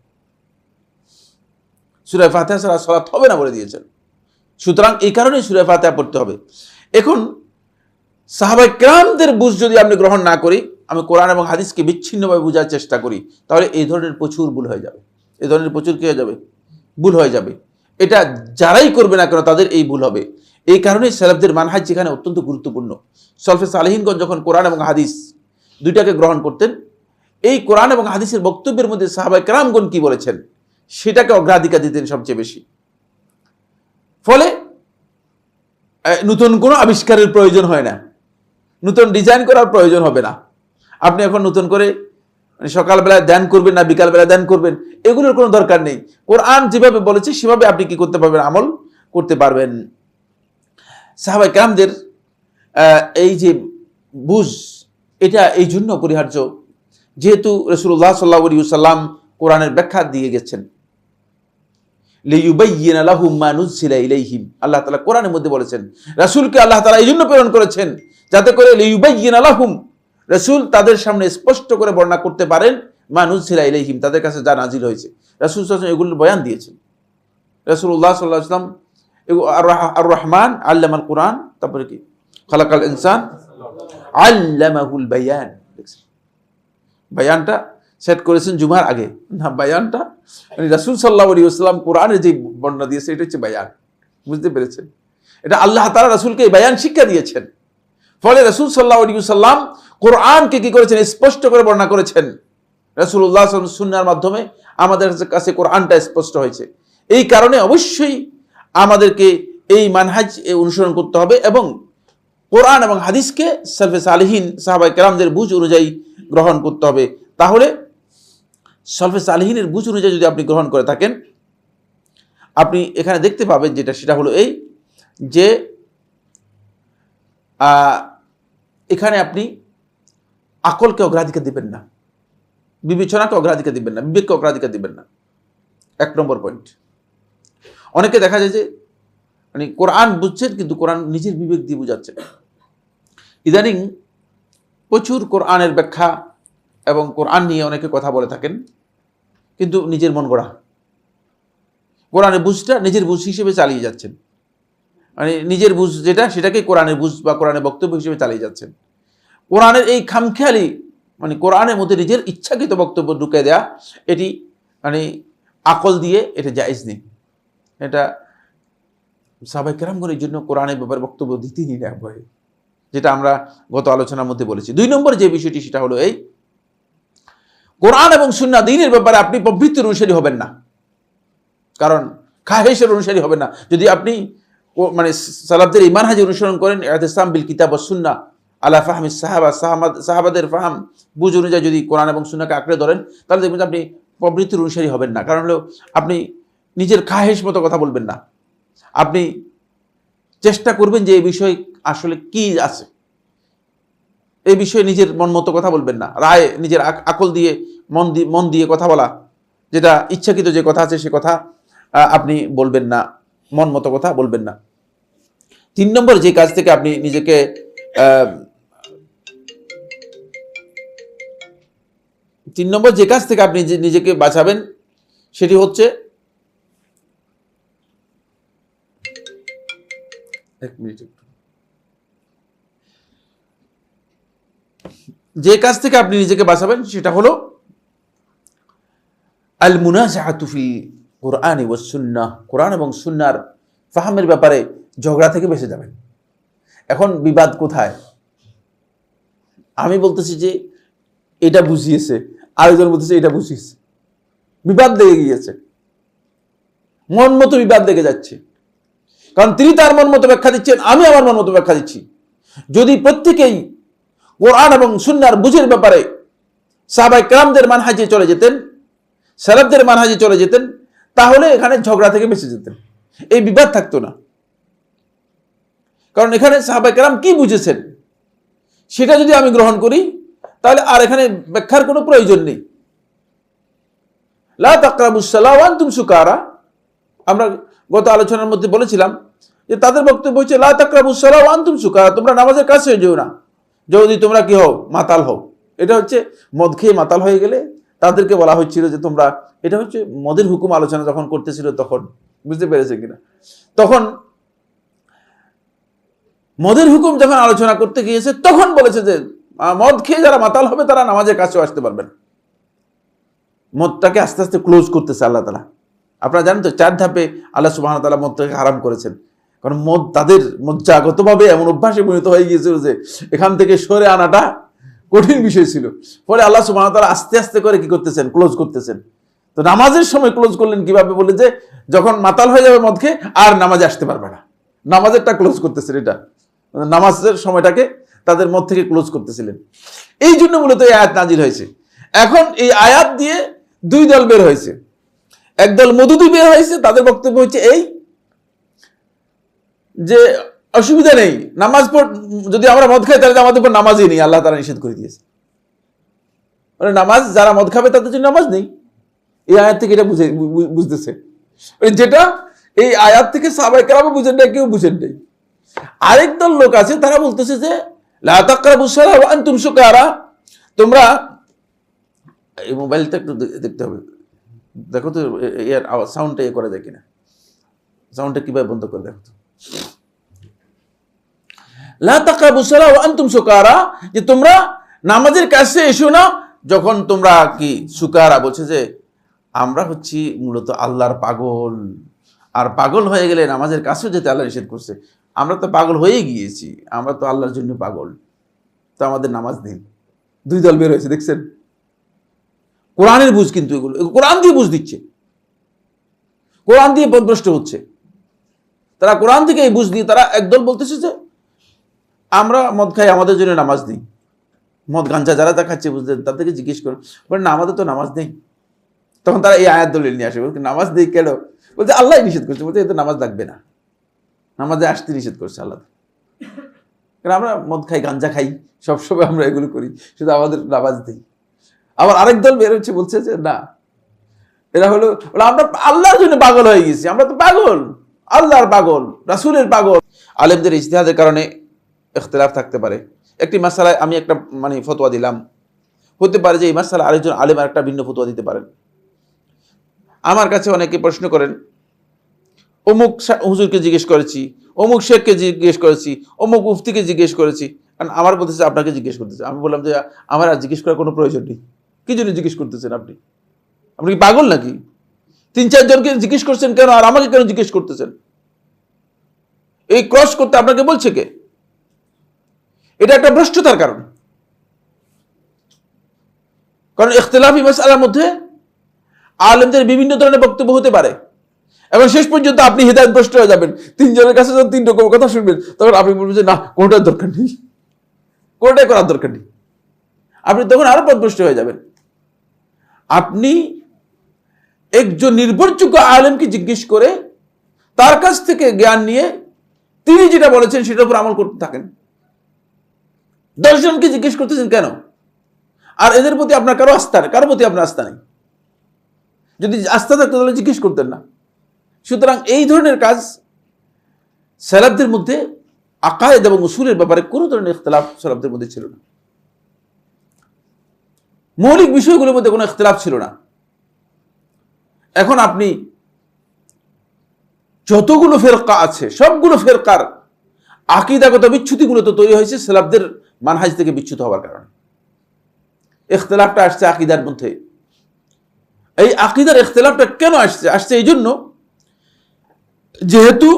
সূরা ফাতিহা ছাড়া সালাত হবে না বলে দিয়েছেন। সুতরাং এই কারণেই সূরা ফাতিহা পড়তে হবে। এখন সাহাবায়ে কেরামদের বুঝ যদি আপনি গ্রহণ না করি, আমি কোরআন এবং হাদিসকে বিচ্ছিন্নভাবে বোঝার চেষ্টা করি, তাহলে এই ধরনের প্রচুর ভুল হয়ে যাবে। এই ধরনের প্রচুর কি হয়ে যাবে? ভুল হয়ে যাবে। এটা যারাই করবে না কেন তাদের এই ভুল হবে। এই কারণেই সালাফদের মানহাজ যেখানে অত্যন্ত গুরুত্বপূর্ণ। সালফে সালেহিনগণ যখন কোরআন এবং হাদিস দুইটাকে গ্রহণ করতেন, এই কোরআন এবং হাদিসের বক্তব্যের মধ্যে সাহাবায়ে কেরামগণ কি বলেছেন সেটাকে অগ্রাধিকার দিতেন সবচেয়ে বেশি। ফলে নতুন কোনো আবিষ্কারের প্রয়োজন হয় না, নতুন ডিজাইন করার প্রয়োজন হবে না। আপনি এখন নতুন করে সকালবেলায় ধ্যান করবেন না বিকালবেলায় ধ্যান করবেন, এগুলোর কোনো দরকার নেই। কোরআন যেভাবে বলেছে সেভাবে আপনি কি করতে পারবেন? আমল করতে পারবেন। সাহাবায়ে কেরামদের এই যে বুঝ, এটা এই জন্য অপরিহার্য, যেহেতু রাসূলুল্লাহ সাল্লাল্লাহু আলাইহি ওয়াসাল্লাম কোরআনের ব্যাখ্যা দিয়ে গেছেন। লিইউবাইয়িনা লাহুম মা নুযিলা ইলাইহিম, আল্লাহ তাআলা কোরআনের মধ্যে বলেছেন রাসূলকে আল্লাহ তাআলা এই জন্য প্রেরণ করেছেন যাতে করে লিইউবাইয়িনা লাহুম, রাসূল তাদের সামনে স্পষ্ট করে বর্ণনা করতে পারেন মা নুযিলা ইলাইহিম, তাদের কাছে যা নাজিল হয়েছে। রাসূল সাল্লাল্লাহু আলাইহি ওয়াসাল্লাম এগুলোর বয়ান দিয়েছেন। রাসূলুল্লাহ সাল্লাল্লাহু আলাইহি ওয়াসাল্লাম আর রহমান আল্লামাল কোরআন, তারপরে কি খালাকাল ইনসান আল্লামাহুল বায়ান, বায়ানটা সেট করেছেন জুমার আগে না, বায়ানটা মানে রাসূল সাল্লাল্লাহু আলাইহি ওয়াসাল্লাম কোরআনে যে বর্ণনা দিয়েছে এটা হচ্ছে বায়ান। বুঝতে পেরেছেন? এটা আল্লাহ তাআলা রাসূলকে এই বায়ান শিক্ষা দিয়েছেন। ফলে রাসূল সাল্লাল্লাহু আলাইহি ওয়াসাল্লাম কোরআনকে কি করেছেন? স্পষ্ট করে বর্ণনা করেছেন। রাসূলুল্লাহ সাল্লাল্লাহু আলাইহি ওয়াসাল্লাম সুন্নাহর মাধ্যমে আমাদের কাছে কোরআনটা স্পষ্ট হয়েছে। এই কারণে অবশ্যই আমাদেরকে এই মানহাজ অনুসরণ করতে হবে এবং কোরআন এবং হাদিসকে সালফে সালেহিন সাহাবায়ে কেরামদের বুঝ অনুযায়ী গ্রহণ করতে হবে। তাহলে সালফে সালেহিনের বুঝ অনুযায়ী যদি আপনি গ্রহণ করে থাকেন, আপনি এখানে দেখতে পাবেন যেটা, সেটা হলো এই যে এখানে আপনি আকলকে অগ্রাধিকার দিবেন না, বিবেচনাকে অগ্রাধিকার দিবেন না, বিবেককে অগ্রাধিকার দিবেন না। 1 নম্বর পয়েন্ট। অনেকে দেখা যায় যে মানে কোরআন বুঝছেন কিন্তু কোরআন নিজের বিবেক দিয়ে বুঝাচ্ছেন। ইদানিং প্রচুর কোরআনের ব্যাখ্যা এবং কোরআন নিয়ে অনেকে কথা বলে থাকেন, কিন্তু নিজের মন গড়া কোরআনের বুঝটা নিজের বুঝ হিসেবে চালিয়ে যাচ্ছেন। মানে নিজের বুঝ যেটা সেটাকে কোরআনের বুঝ বা কোরআনের বক্তব্য হিসেবে চালিয়ে যাচ্ছেন। কোরআনের এই খামখেয়ালি মানে কোরআনের মধ্যে নিজের ইচ্ছাকৃত বক্তব্য ঢুকে দেয়া, এটি মানে আকল দিয়ে এটা জায়েজ নেই। এটা সাহাবায়ে কেরামগণ এই জন্য কোরআনের ব্যাপারে বক্তব্য দিতেই না ভয়ে, যেটা আমরা গত আলোচনার মধ্যে বলেছি। 2 নম্বর যে বিষয়টি সেটা হলো এই, কোরআন এবং সুন্নাহ দ্বীনের ব্যাপারে আপনি প্রবৃত্তির অনুসারী হবেন না, কারণ খাহেশের অনুসারী হবেন না। যদি আপনি মানে সালাফদের এই মানহাজ অনুসরণ করেন, ইতিসাম বিল কিতাব ওয়াস সুন্নাহ আলা ফাহমিস সাহাবাদের ফাহাম বুঝ অনুযায়ী যদি কোরআন এবং সুন্নাহকে আঁকড়ে ধরেন, তাহলে দেখবেন আপনি প্রবৃত্তির অনুসারী হবেন না। কারণ হলো আপনি নিজের খাহেশ মতো কথা বলবেন না, আপনি চেষ্টা করবেন যে এই বিষয় আসলে কি আছে, এই বিষয়ে নিজের মন মতো কথা বলবেন না, রায় নিজের আকল দিয়ে মন দিয়ে কথা বলা, যেটা ইচ্ছাকৃত যে কথা আছে সে কথা আপনি বলবেন না, মন মতো কথা বলবেন না। 3 নম্বর যে কাজ থেকে আপনি নিজেকে নিজেকে বাঁচাবেন সেটি হচ্ছে, যে কাজ থেকে আপনি নিজেকে বাঁচাবেন সেটা হলো আল মুনাজাআতু ফিল কুরআনি ওয়াস সুন্নাহ, কোরআন এবং সুন্নাহর ফাহমের ব্যাপারে ঝগড়া থেকে বেঁচে যাবেন। এখন বিবাদ কোথায়? আমি বলতেছি যে এটা বুঝিয়েছে, আরেকজন বলতেছে এটা বুঝিয়েছে, বিবাদ লেগে গিয়েছে, মন মতো বিবাদ লেগে যাচ্ছে। কারণ তিনি তার মন মতো ব্যাখ্যা দিচ্ছেন, আমি আমার মন মতো ব্যাখ্যা দিচ্ছি। যদি প্রত্যেকেই কোরআন এবং সুন্নাহর বুঝের ব্যাপারে সাহাবায়ে কেরামদের মানহাজে চলে যেতেন, সালাফদের মানহাজে চলে যেতেন, তাহলে এখানে ঝগড়া থেকে বেঁচে যেতেন, এই বিবাদ থাকতো না। কারণ এখানে সাহাবায়ে কেরাম কি বুঝেছেন সেটা যদি আমি গ্রহণ করি, তাহলে আর এখানে ব্যাখ্যার কোনো প্রয়োজন নেই। লা তাকরাবুস সালাহ ওয়া আনতুম সুকারা, আমরা গত আলোচনার মধ্যে বলেছিলাম যে তাদের বক্তব্য হচ্ছে লা তাকরাবুস সালাহ ওয়া আনতুম সুকারা, তোমরা নামাজের কাছে যেও না যদি তোমরা কি হও, মাতাল হও। এটা হচ্ছে মদ খেয়ে মাতাল হয়ে গেলে তাদেরকে বলা হচ্ছিল যে তোমরা, এটা হচ্ছে মদের হুকুম আলোচনা যখন করতেছিল তখন, বুঝতে পেরেছে কিনা, তখন মদের হুকুম যখন আলোচনা করতে গিয়েছে তখন বলেছে যে মদ খেয়ে যারা মাতাল হবে তারা নামাজের কাছেও আসতে পারবে না। মদটাকে আস্তে আস্তে ক্লোজ করতেছে আল্লাহ তাআলা। আপনারা জানেন তো 4 ধাপে আল্লাহ সুবহানাহু ওয়া তাআলা মদটাকে হারাম করেছেন, কারণ মদ তাদের মজ্জাগতভাবে এমন অভ্যাসে পরিণত হয়ে গিয়েছিল যে এখান থেকে সরে আনাটা কঠিন বিষয় ছিল। ফলে আল্লাহ সুবহানাহু ওয়া তাআলা আস্তে আস্তে করে কি করতেছেন, ক্লোজ করতেছেন। তো নামাজের সময় ক্লোজ করলেন কিভাবে, বলে যে যখন মাতাল হয়ে যাবে মদ খেয়ে আর নামাজে আসতে পারবে না, নামাজেরটা ক্লোজ করতেছেন। এটা নামাজের সময়টাকে তাদের মদ থেকে ক্লোজ করতেছিলেন। এই জন্য মূলত এই আয়াত নাজিল হয়েছে। এখন এই আয়াত দিয়ে 2 দল বের হয়েছে। একদল মদুদি বের হয়েছে, তাদের বক্তব্য হচ্ছে এই যে অসুবিধা নেই, নামাজ যদি আমরা মদ খাই তাহলে আমাদের উপর নামাজই নেই, আল্লাহ তাআলা নিষেধ করে দিয়েছে। মানে নামাজ যারা মদ খাবে তাদের জন্য নামাজ নেই, এই আয়াত থেকে এটা বুঝতেছে, যেটা এই আয়াত থেকে সাহাবায়ে কেরামও বুঝেন না, কেউ বুঝেন নাই। আরেক দল লোক আছে, তারা বলতেছে যে লা তাকরাবুস সালাহ ওয়া আনতুম সুকারা, তোমরা, এই মোবাইলটা একটু দেখতে হবে, দেখো তো এর সাউন্ডটা করে যায় কিনা, সাউন্ডটা কিভাবে বন্ধ করে দেখো তো। লা তাকরাবুস সালাহ ওয়া আনতুম সুকারা, যে তোমরা নামাজের কাছে এসো না যখন তোমরা কি সুকারা, বলছে যে আমরা হচ্ছি মূলত আল্লাহর পাগল, আর পাগল হয়ে গেলে নামাজের কাছেও যেতে আল্লাহ নিষেধ করছে। আমরা তো পাগল হয়ে গিয়েছি, আমরা তো আল্লাহর জন্য পাগল, তো আমাদের নামাজ নেই। 2 দল বের হয়েছে, দেখছেন? কোরআনের বুঝ, কিন্তু এগুলো কোরআন দিয়ে বুঝ দিচ্ছে, কোরআন দিয়ে পথভ্রষ্ট হচ্ছে তারা। কোরআন থেকে এই বুঝ দিয়ে তারা একদল বলতেছে যে আমরা মদ খাই, আমাদের জন্য নামাজ নেই। মদ গাঞ্জা যারা দেখাচ্ছে বুঝলেন, তাদেরকে জিজ্ঞেস করুন, বলেন না আমাদের তো নামাজ নেই। তখন তারা এই আয়াত দলিল নিয়ে আসে, বলছে নামাজ নেই কেন, বলছে আল্লাহ নিষেধ করছে, বলছে এতে নামাজ লাগবে না, নামাজে আসতে নিষেধ করছে আল্লাহ। কারণ আমরা মদ খাই, গাঞ্জা খাই, সবসময় আমরা এগুলো করি, শুধু আমাদের নামাজ নেই। আবার আরেক দল বের হচ্ছে, বলছে যে না, এরা হলো আমরা আল্লাহর জন্য পাগল হয়ে গেছি, আমরা তো পাগল, আল্লাহর পাগল, রাসূলের পাগল। আলেমদের ইজতিহাদের কারণে ইখতিলাফ থাকতে পারে। একটি মাসালায় আমি একটা ফতোয়া দিলাম, হতে পারে যে এই মাসালা আরেকজন আলেম একটা ভিন্ন ফতোয়া দিতে পারেন। আমার কাছে অনেকে প্রশ্ন করেন, অমুক হুজুরকে জিজ্ঞেস করেছি, অমুক শেখকে জিজ্ঞেস করেছি, অমুক মুফতিকে জিজ্ঞেস করেছি, কারণ আমার বলতেছে আপনাকে জিজ্ঞেস করতেছে। আমি বললাম যে আমার আর জিজ্ঞেস করার কোনো প্রয়োজন নেই। কি জন্য জিজ্ঞেস করতেছেন আপনি? আপনি কি পাগল নাকি? 3-4 জনকে জিজ্ঞেস করছেন কেন, আর আমাকে কেন জিজ্ঞেস করতেছেন? এই ক্রস করতে আপনাকে বলছে কে? এটা একটা ভ্রষ্টতার কারণ। কারণ ইখতিলাফি মাসআলার মধ্যে আলেমদের বিভিন্ন ধরনের বক্তব্য হতে পারে, এবং শেষ পর্যন্ত আপনি হিদায়াতগ্রস্ত হয়ে যাবেন। 3 জনের কাছে যখন 3 রকম কথা শুনবেন, তখন আপনি বলবেন যে না, কোনটার দরকার নেই, কোনটাই করার দরকার নেই। আপনি তখন আরো পথভ্রষ্ট হয়ে যাবেন। আপনি একজন নির্ভরযোগ্য আলেমকে জিজ্ঞেস করে তার কাছ থেকে জ্ঞান নিয়ে তিনি যেটা বলেছেন সেটার উপর আমল করতে থাকেন। 10 জনকে জিজ্ঞেস করতেছেন কেন? আর এদের প্রতি আপনার কারো প্রতি আপনার আস্থা নেই। যদি আস্থা থাকতো তাহলে জিজ্ঞেস করতেন না। সুতরাং এই ধরনের কাজ সালাফদের মধ্যে আকায়েদ এবং উসুলের ব্যাপারে কোনো ধরনের ইখতিলাফ সালাফদের মধ্যে ছিল না। মৌলিক বিষয়গুলোর মধ্যে কোনো ইখতিলাফ ছিল না। এখন আপনি যতগুলো ফেরকা আছে, সবগুলো ফেরকার আকীদাগত বিচ্যুতিগুলো তো তৈরি হয়েছে সালাফদের মানহাজ থেকে বিচ্যুত হওয়ার কারণে। ইখতিলাফটা আসছে আকীদার মধ্যে। এই আকীদার ইখতিলাফটা কেন আসছে এই জন্য, যেহেতু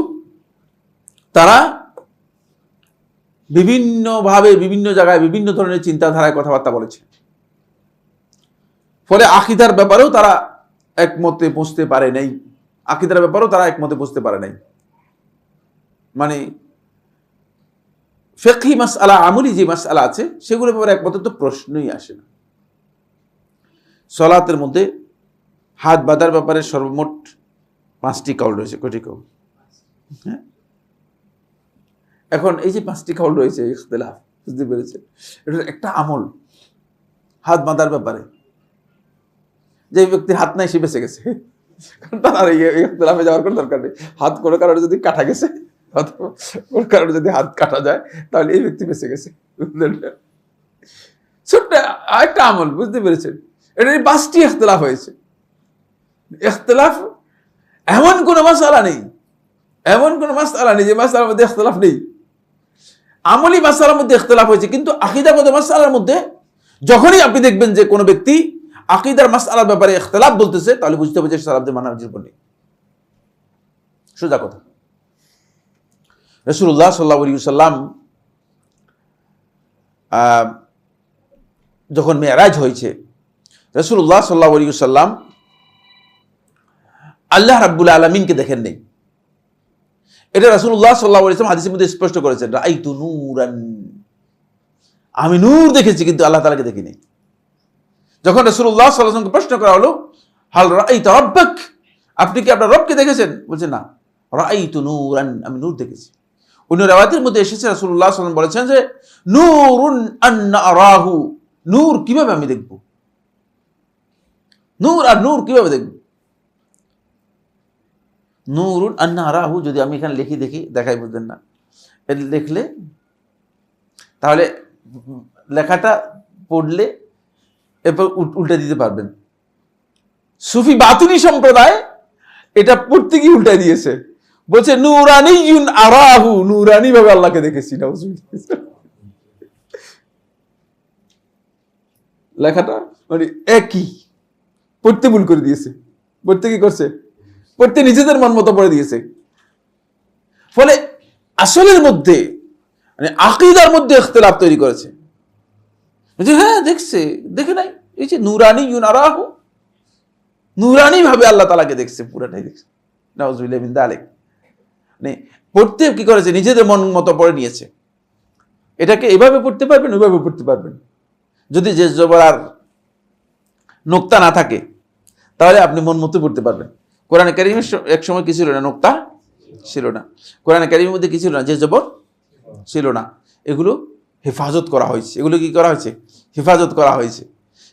তারা বিভিন্নভাবে বিভিন্ন জায়গায় বিভিন্ন ধরনের চিন্তাধারায় কথাবার্তা বলেছে, ফলে আকীদার ব্যাপারেও তারা একমতে পৌঁছতে পারে নাই। আকীদার ব্যাপারেও তারা একমতে পৌঁছতে পারে নাই। ফিকহি মাসআলা, আমলি যে মাসআলা আছে সেগুলোর ব্যাপারে একমতে তো প্রশ্নই আসে না। সালাতের মধ্যে হাত বাঁধার ব্যাপারে সর্বমোট 5টি কাউল রয়েছে। কয়টি কাউল? হ্যাঁ, এখন এই যে 5টি কাউল রয়েছে, ইখতিলাফ, বুঝতে পেরেছেন? এটা একটা আমল হাত বাঁধার ব্যাপারে। যে ব্যক্তির হাত নাই সে বেঁচে গেছে, তার আর ইখতিলাফে যাওয়ার কোনো দরকার নেই। হাত কোনো কারণে যদি কাটা গেছে, কোনো কারণে যদি হাত কাটা যায়, তাহলে এই ব্যক্তি বেঁচে গেছে। ছোট্ট একটা আমল, বুঝতে পেরেছেন? এটা 5টি ইখতিলাফ হয়েছে। ইখতিলাফ এমন কোন মাসআলা নেই, যে মাসআলার মধ্যে ইখতিলাফ নেই। আমলি মাসআলার মধ্যে ইখতিলাফ হয়েছে, কিন্তু আকীদাগত মাসআলার মধ্যে যখনই আপনি দেখবেন যে কোনো ব্যক্তি আকীদার মাসআলার ব্যাপারে ইখতিলাফ বলতেছে, তাহলে বুঝতে হবে যে সালাফদের মানহাজের উপর নেই। সোজা কথা। রাসূলুল্লাহ সাল্লাল্লাহু আলাইহি ওয়াসাল্লাম যখন মেরাজ হয়েছে, রাসূলুল্লাহ সাল্লাল্লাহু আলাইহি ওয়াসাল্লাম আল্লাহ রাব্বুল আলামিনকে দেখেন নাই। এটা রাসূলুল্লাহ সাল্লাল্লাহু আলাইহি ওয়াসাল্লাম হাদিসের মধ্যে স্পষ্ট করেছেন, রাআইতু নূরান, আমি নূর দেখেছি কিন্তু আল্লাহ তাআলাকে দেখিনি। যখন রাসূলুল্লাহ সাল্লাল্লাহু আলাইহি ওয়াসাল্লামকে প্রশ্ন করা হলো, হাল রাআইতা রাব্বাক, আপনি কি আপনার রবকে দেখেছেন? বলছেন না, রাআইতু নূরান, আমি নূর দেখেছি। অন্য রাওয়ায়াতের মধ্যে এসেছে রাসূলুল্লাহ সাল্লাল্লাহু আলাইহি ওয়াসাল্লাম বলেছেন যে নূরুন আন্না আরাহু, নূর কিভাবে আমি দেখব? নূর আর নূর কিভাবে দেখব? নূরুন আন্না আরাহু যদি আমি এখানে দেখাই, বুঝলেন না? লিখলে তাহলে লেখাটা পড়লে এরপর উল্টে দিতে পারবেন। সুফি বাতুনি সম্প্রদায় এটা পড়তে গিয়ে উল্টে দিয়েছে, বলছে নূরানিয়ুন আরাহু, নূরানি ভাবে আল্লাহকে দেখেছি। লেখাটা একই, পড়তে ভুল করে দিয়েছে। পড়তে কি করছে? পড়তে নিজেদের মন মতো পড়ে দিয়েছে। ফলে আসলের মধ্যে আকীদার মধ্যে ইখতিলাফ তৈরি করেছে। হ্যাঁ দেখছে, দেখে নাই, এই যে নূরানিয়ুন আরাহু, নূরানি ভাবে আল্লাহ তাআলাকে দেখছে, পুরাটাই দেখছে। নাউযুবিল্লাহি মিন যালিক। পড়তে কি করেছে? নিজেদের মন মতো পড়ে নিয়েছে। এটাকে এভাবে পড়তে পারবেন, ওইভাবে পড়তে পারবেন। যদি যে জবর আর নোক্তা না থাকে, তাহলে আপনি মন মতো পড়তে পারবেন। কোরআনে কারীমের এক সময় কি ছিল না? নোক্তা ছিল না। কোরআনে কারীমের মধ্যে কি ছিল না? যে জবর ছিল না। এগুলো হেফাজত করা হয়েছে। এগুলো কি করা হয়েছে? হেফাজত করা হয়েছে।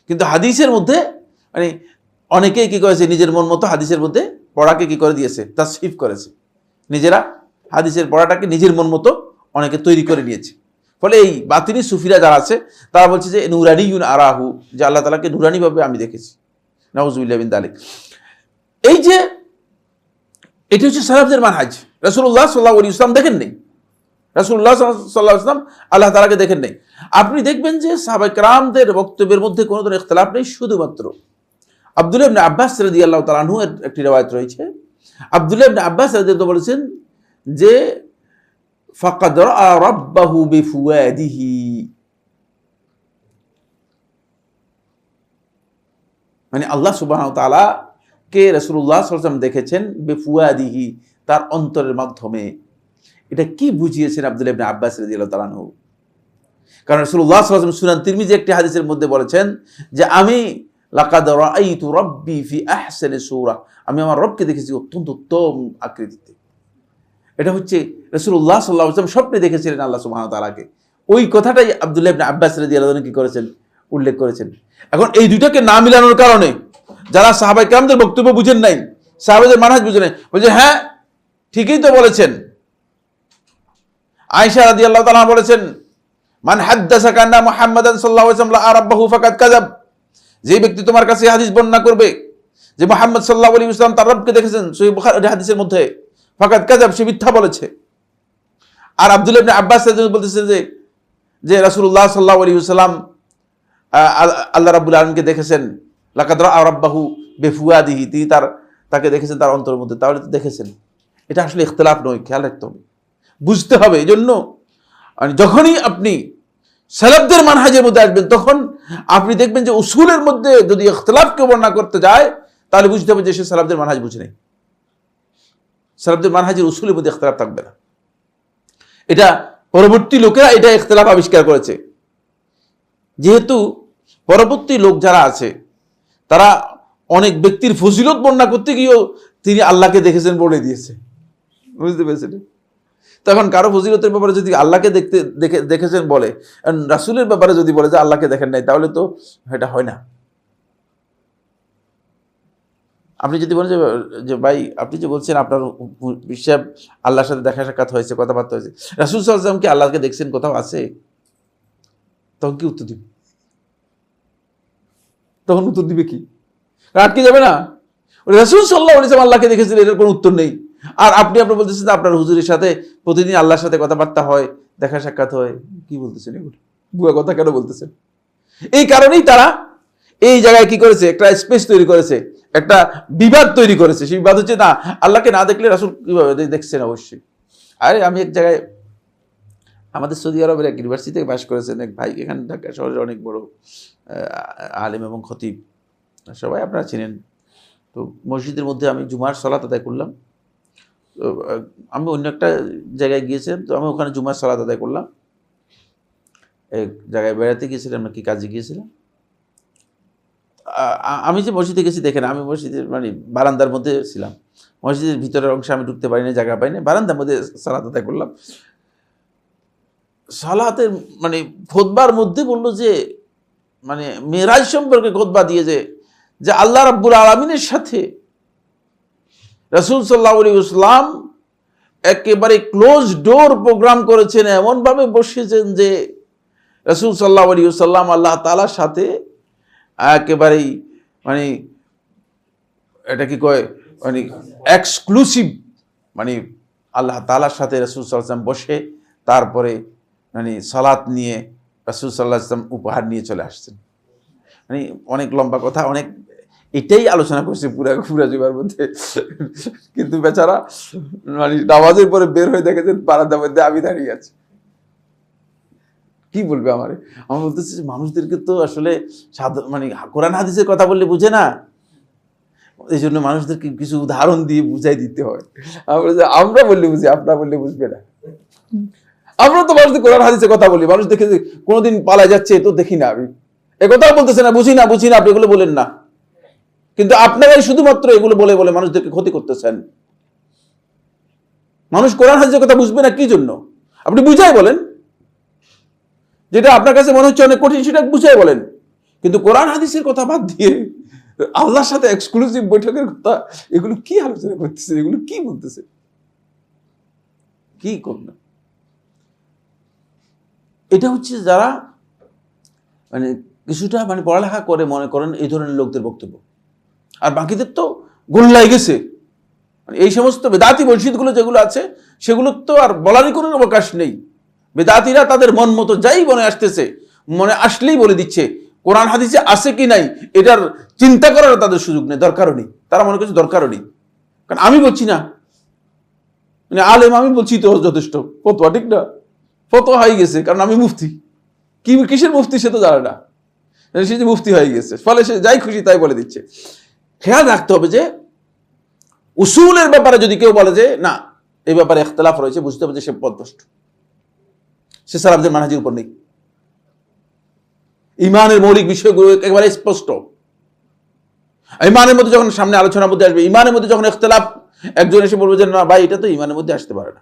কিন্তু হাদিসের মধ্যে অনেকেই কি করেছে? নিজের মন মতো হাদিসের মধ্যে পড়াকে কি করে দিয়েছে? তাসহিফ করেছে। নিজেরা হাদিসের পড়াটাকে নিজের মন মতো অনেকে তৈরি করে নিয়েছে। ফলে এই বাতিনি সুফিরা যারা আছে তারা বলছে যে নুরানি ইউন আরাহু, যে আল্লাহ তাআলাকে নুরানিভাবে আমি দেখেছি। নাউযুবিল্লাহি মিন যালিক। এই যে এটা হচ্ছে সালাফদের মানহাজ। রাসূলুল্লাহ সাল্লাল্লাহু আলাইহি ওয়াসাল্লাম দেখেন নাই, রাসূলুল্লাহ সাল্লাল্লাহু আলাইহি ওয়াসাল্লাম আল্লাহ তাআলাকে দেখেন নাই। আপনি দেখবেন যে সাহাবায়ে কেরামদের বক্তব্যের মধ্যে কোনো ধরনের ইখতিলাফ নেই। শুধুমাত্র আব্দুল্লাহ ইবনে আব্বাস রাদিয়াল্লাহু তাআলা আনহু এর একটি riwayat রয়েছে। আব্দুল্লাহ ইবনে আব্বাস রাদিয়াল্লাহু বলেছেন যে ফাকাদ রাআ রাব্বাহু বিফুয়াদিহি, মানে আল্লাহ সুবহানাহু ওয়া তাআলা কে রাসূলুল্লাহ সাল্লাল্লাহু আলাইহি ওয়াসাল্লাম দেখেছেন বিফুয়াদিহি, তার অন্তরের মাধ্যমে। এটা কি বুঝিয়েছেন আব্দুল্লাহ ইবনে আব্বাস রাদিয়াল্লাহু তাআলা আনহু? কারণ রাসূলুল্লাহ সাল্লাল্লাহু আলাইহি ওয়াসাল্লাম সুনান তিরমিজি একটি হাদিসের মধ্যে বলেছেন যে আমি লাকাদ রাআইতু রাব্বি ফি আহসানি সূরা, আমি আমার রবকে দেখেছি অত্যন্ত উত্তম আকৃতিতে। এটা হচ্ছে রাসূলুল্লাহ সাল্লাল্লাহু আলাইহি ওয়াসাল্লাম স্বপ্নে দেখেছিলেন আল্লাহ সুবহানাহু ওয়া তাআলাকে। ওই কথাটাই আব্দুল্লাহ ইবনে আব্বাস রাদিয়াল্লাহু আনহু কি করেছেন, উল্লেখ করেছেন। এখন এই দুইটাকে না মিলানোর কারণে যারা সাহাবায়ে কেরামদের বক্তব্য বুঝেন নাই, সাহাবাদের মানহাজ বুঝেন নাই, বলছে হ্যাঁ ঠিকই তো বলেছেন। আয়েশা রাদিয়াল্লাহু তাআলা বলেছেন মান হাদ্দাসাকা আন্না মুহাম্মাদান সাল্লাল্লাহু আলাইহি ওয়াসাল্লাম আরাব্বাহু ফাকাদ কাযাব, যে ব্যক্তি তোমার কাছে হাদিস বর্ণনা করবে যে মুহাম্মদ সাল্লাল্লাহু আলাইহি ওয়াসাল্লাম তার রবকে দেখেছেন সহিহ বুখারী হাদিসের মধ্যে, ফাকাদ কাযাব, সে মিথ্যা বলেছে। আর আব্দুল্লাহ ইবনে আব্বাস রাদিয়াল্লাহু বলতেছেন যে রাসূলুল্লাহ সাল্লাল্লাহু আলাইহি ওয়াসাল্লাম আল্লাহ রাব্বুল আলামিনকে দেখেছেন, লাকাদ রাআ রাব্বাহু বিফুয়াদিহি, তিনি তাকে দেখেছেন তার অন্তরের মধ্যে। তাহলে তো দেখেছেন, এটা আসলে ইখতিলাফ নয়, খেয়াল রাখতে হবে, বুঝতে হবে। এই জন্য যখনই আপনি সালাফদের মানহাজের মধ্যে আসবেন তখন আপনি দেখবেন যে উসুলের মধ্যে যদি ইখতিলাফকে বর্ণনা করতে যায় তাহলে বুঝতে হবে যে সে সালাফদের মানহাজ বুঝে নেই। সালাফদের মানহাজের উসুলের মধ্যে ইখতিলাফ থাকবে না। এটা পরবর্তী লোকেরা এটা ইখতিলাফ আবিষ্কার করেছে। যেহেতু পরবর্তী লোক যারা আছে তারা অনেক ব্যক্তির ফজিলত বর্ণনা করতে গিয়েও তিনি আল্লাহকে দেখেছেন বলে দিয়েছে, বুঝতে পেরেছেন? তখন কারো ফজিলতের ব্যাপারে যদি আল্লাহকে দেখেছেন বলে, রাসূলের ব্যাপারে যদি বলে যে আল্লাহকে দেখেন নাই, তাহলে তো এটা হয় না। আপনি যদি বলেন যে ভাই আপনি যে বলছেন আপনার হিসাব আল্লাহর সাথে দেখা সাক্ষাৎ হয়েছে, কথাবার্তা হয়েছে, রাসূল সাল্লাল্লাহু আলাইহি ওয়াসাল্লাম কি আল্লাহকে দেখছেন কোথাও আছে? তখন কি উত্তর দিবে? তখন উত্তর দিবে কি? আটকে যাবে না? রাসূল সাল্লাল্লাহু আলাইহি ওয়াসাল্লাম আল্লাহকে দেখেছেন, এটার কোনো উত্তর নেই। আর আপনি বলতেছেন আপনার হুজুরের সাথে প্রতিদিন আল্লাহর সাথে কথাবার্তা হয়, দেখা সাক্ষাৎ হয়। কি বলতেছেন এগুলো? বুয়া কথা কেন বলতেছেন? এই কারণেই তারা এই জায়গায় কি করেছে, একটা স্পেস তৈরি করেছে, একটা বিবাদ তৈরি করেছে। সেই বিবাদ হচ্ছে না, আল্লাহকে না দেখলে রাসূল কিভাবে দেখছেন? অবশ্যই। আরে আমি এক জায়গায় আমাদের সৌদি আরবের এক ইউনিভার্সিটিতে বাস করেছেন এক ভাই, এখানে ঢাকা শহরের অনেক বড় আলেম এবং খতিব, সবাই আপনারা চিনেন। তো মসজিদের মধ্যে আমি জুমার সালাত আদায় করলাম। তো আমি অন্য একটা জায়গায় গিয়েছিলাম, তো আমি ওখানে জুমার সালাত আদায় করলাম। এক জায়গায় বেড়াতে গিয়েছিলাম, নাকি কাজে গিয়েছিলাম। আমি যে মসজিদে গেছি দেখেন, আমি মসজিদের মানে বারান্দার মধ্যে ছিলাম, মসজিদের ভিতরের অংশে আমি ঢুকতে পারিনি, জায়গা পাইনি, বারান্দার মধ্যে সালাত আদায় করলাম। সালাতের মানে খুতবার মধ্যে বললো যে মানে মেরাজ সম্পর্কে খুতবা দিয়ে যে আল্লাহ রাব্বুল আলামিনের সাথে রাসূল সাল্লাল্লাহু আলাইহি ওয়াসাল্লাম একেবারে ক্লোজ ডোর প্রোগ্রাম করেছেন, এমনভাবে বসেছেন যে রাসূল সাল্লাল্লাহু আলাইহি ওয়াসাল্লাম আল্লাহ তাআলার সাথে একেবারেই মানে এটা কি কয় মানে এক্সক্লুসিভ, মানে আল্লাহ তাআলার সাথে রাসূল সাল্লাল্লাহু আলাইহি ওয়াসাল্লাম বসে তারপরে মানে সালাত নিয়ে রাসূল সাল্লাল্লাহু আলাইহি ওয়াসাল্লাম উপহার নিয়ে চলে আসছেন। মানে অনেক লম্বা কথা, অনেক এটাই আলোচনা করছে পুরা জুমার মধ্যে। কিন্তু বেচারা মানে নামাজের পরে বের হয়ে দেখেছেন বারান্দার মধ্যে আমি দাঁড়িয়ে আছি। কি বলবে আমার বলতেছি মানুষদেরকে তো আসলে মানে কোরআন হাদিসের কথা বললে বুঝে না, এই জন্য মানুষদেরকে কিছু উদাহরণ দিয়ে বুঝাই দিতে হয়। আমরা বললে বুঝি, আপনারা বললে বুঝবে না। আমরা তো মানুষদের কোরআন হাদিসের কথা বলি, মানুষ দেখে কোনোদিন পালায় যাচ্ছে তো দেখি না, আমি একথাও বলতেছে না, বুঝি না আপনি এগুলো বলেন না, কিন্তু আপনারাই শুধুমাত্র এগুলো বলে বলে মানুষদেরকে ক্ষতি করতেছেন। মানুষ কোরআন হাদিসের কথা বুঝবে না কি জন্য? আপনি বুঝাই বলেন, যেটা আপনার কাছে মনে হচ্ছে অনেক কঠিন সেটা বুঝাই বলেন, কিন্তু কোরআন হাদিসের কথা বাদ দিয়ে আল্লাহর সাথে এক্সক্লুসিভ বৈঠকের কথা, এগুলো কি আলোচনা করতেছে, এগুলো কি বলতেছে? কি করবেন? এটা হচ্ছে যারা মানে কিছুটা মানে পড়ালেখা করে মনে করেন এই ধরনের লোকদের বক্তব্য। আর বাকিদের তো গোল্লাই গেছে। এই সমস্ত বেদাতি মসজিদগুলো যেগুলো আছে সেগুলো তো আর বলারই কোনো অবকাশ নেই। বেদাতিরা তাদের মন মতো যাই মনে আসতেছে, মনে আসলেই বলে দিচ্ছে। কোরআন হাদিসে আছে কি নাই এটার চিন্তা করার তাদের সুযোগ নেই, দরকারও নেই। তারা মনে করছে দরকারও নেই, কারণ আমি বলছি না, মানে আলেম আমি বলছি তো যথেষ্ট। ফতোয়া ঠিক না, ফতোয়া হয়ে গেছে, কারণ আমি মুফতি। কি কিসের মুফতি সে তো জানে না, সে যে মুফতি হয়ে গেছে, ফলে সে যাই খুশি তাই বলে দিচ্ছে। খেয়াল রাখতে হবে যে উসুলের ব্যাপারে যদি কেউ বলে যে না এই ব্যাপারে ইখতিলাফ রয়েছে, বুঝতে হবে যে সে পথভ্রষ্ট, সে সালাফদের মানহাজের উপর নেই। ইমানের মৌলিক বিষয়গুলো একেবারে স্পষ্ট। ইমানের মধ্যে যখন সামনে আলোচনার মধ্যে আসবে, ইমানের মধ্যে যখন ইখতিলাফ, একজন এসে বলবে যে না ভাই এটা তো ইমানের মধ্যে আসতে পারে না।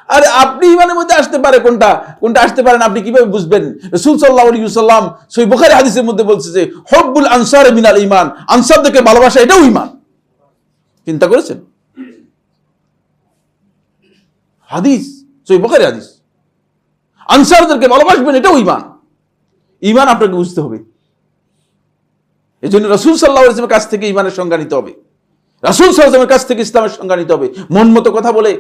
আরে আপনি ইমানের মধ্যে আসতে পারে কোনটা, কোনটা আসতে পারে না আপনি কিভাবে বুঝবেন? রাসূল সাল্লাল্লাহু আলাইহি ওয়াসাল্লাম সহিহ বুখারী হাদিসের মধ্যে বলছে যে হুব্বুল আনসার মিনাল ঈমান, আনসারদেরকে ভালোবাসা এটাও ঈমান। চিন্তা করেছেন? হাদিস, সহিহ বুখারী হাদিস, আনসারদেরকে ভালোবাসবেন এটাও ঈমান। ঈমান আপনাকে বুঝতে হবে। এই জন্য রাসূল সাল্লাল্লাহু আলাইহি ওয়াসাল্লামের কাছ থেকে ঈমানের সংজ্ঞা নিতে হবে, রাসূল সাল্লাল্লাহু আলাইহি ওয়াসাল্লামের কাছ থেকে ইসলামের সংজ্ঞা নিতে হবে। মন মতো কথা বলে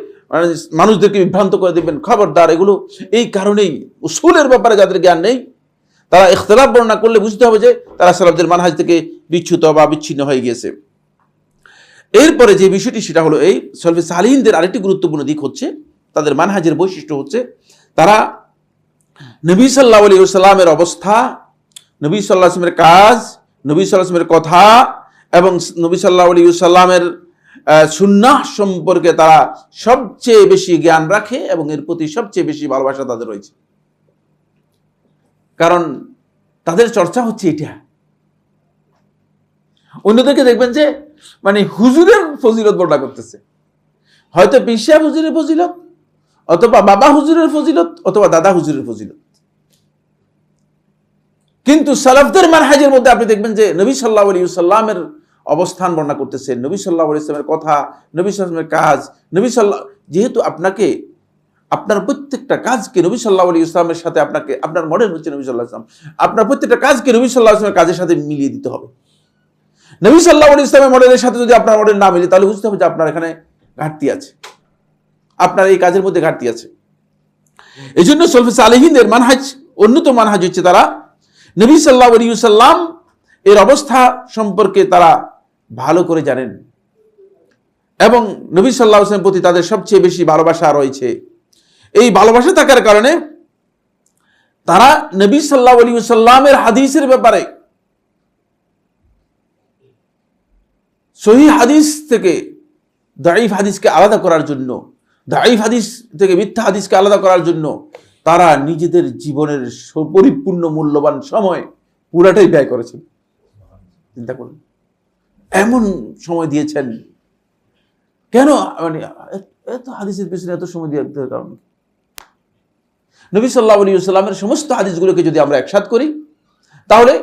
মানুষদেরকে বিভ্রান্ত করে দেবেন, খবরদার। এগুলো এই কারণেই উসুলের ব্যাপারে যাদের জ্ঞান নেই তারা ইখতিলাফ বর্ণনা করলে বুঝতে হবে যে তারা সালাফদের মানহাজ থেকে বিচ্যুত বা বিচ্ছিন্ন হয়ে গিয়েছে। এরপরে যে বিষয়টি সেটা হলো এই সলফে সালিহিনদের আরেকটি গুরুত্বপূর্ণ দিক হচ্ছে তাদের মানহাজের বৈশিষ্ট্য হচ্ছে তারা নবী সাল্লাল্লাহু আলাইহি ওয়াসাল্লামের অবস্থা, নবী সাল্লাল্লাহু আলাইহি ওয়াসাল্লামের কাজ, নবী সাল্লাল্লাহু আলাইহি ওয়াসাল্লামের কথা এবং নবী সাল্লাল্লাহু আলাইহি ওয়াসাল্লামের সুন্নাহ সম্পর্কে তারা সবচেয়ে বেশি জ্ঞান রাখে এবং এর প্রতি সবচেয়ে বেশি ভালোবাসা তাদের রয়েছে। কারণ তাদের চর্চা হচ্ছে এটা। অন্যদেরকে দেখবেন যে মানে হুজুরের ফজিলত বর্ণনা করতেছে, হয়তো পীর সাহেব হুজুরের ফজিলত, অথবা বাবা হুজুরের ফজিলত, অথবা দাদা হুজুরের ফজিলত। কিন্তু সালাফদের মানহাজের মধ্যে আপনি দেখবেন যে নবী সাল্লাল্লাহু আলাইহি ওয়াসাল্লামের অবস্থান বর্ণনা করতেছেন, নবী সাল্লাল্লাহু আলাইহি ওয়াসাল্লামের কথা, নবী সাল্লাল্লাহু আলাইহি ওয়াসাল্লামের কাজ, নবী সাল্লাল্লাহু, যেহেতু আপনাকে আপনার প্রত্যেকটা কাজকে নবী সাল্লাল্লাহু আলাইহি ওয়াসাল্লামের সাথে আপনাকে, আপনার মডেল হচ্ছে নবী সাল্লাল্লাহু আলাইহি ওয়াসাল্লাম, আপনার প্রত্যেকটা কাজকে নবী সাল্লাল্লাহু আলাইহি ওয়াসাল্লামের কাজের সাথে মিলিয়ে দিতে হবে। নবী সাল্লাল্লাহু আলাইহি ওয়াসাল্লামের মডেলের সাথে যদি আপনার মডেল না মিলে তাহলে বুঝতে হবে যে আপনার এখানে ঘাটতি আছে, আপনার এই কাজের মধ্যে ঘাটতি আছে। এই জন্য সলফে সালেহিনদের মানহাজ, অন্যতম মানহাজ হচ্ছে তারা নবী সাল্লাল্লাহু আলাইহি ওয়াসাল্লাম এর অবস্থা সম্পর্কে তারা ভালো করে জানেন এবং নবী সাল্লাল্লাহু আলাইহি ওয়াসাল্লামের প্রতি তাদের সবচেয়ে বেশি ভালোবাসা রয়েছে। এই ভালোবাসা থাকার কারণে তারা নবী সাল্লাল্লাহু আলাইহি ওয়াসাল্লামের হাদিসের ব্যাপারে সহিহ হাদিস থেকে দাঈফ হাদিসকে আলাদা করার জন্য, দাঈফ হাদিস থেকে মিথ্যা হাদিসকে আলাদা করার জন্য তারা নিজেদের জীবনের পরিপূর্ণ মূল্যবান সময় পুরাটাই ব্যয় করেছেন। চিন্তা করুন, এমন সময় দিয়েছেন। কেন মানে এত হাদিসের পিছনে এত সময় দেওয়ার কারণ? নবী সাল্লাল্লাহু আলাইহি ওয়াসাল্লামের সমস্ত হাদিসগুলোকে যদি আমরা একসাথ করি তাহলে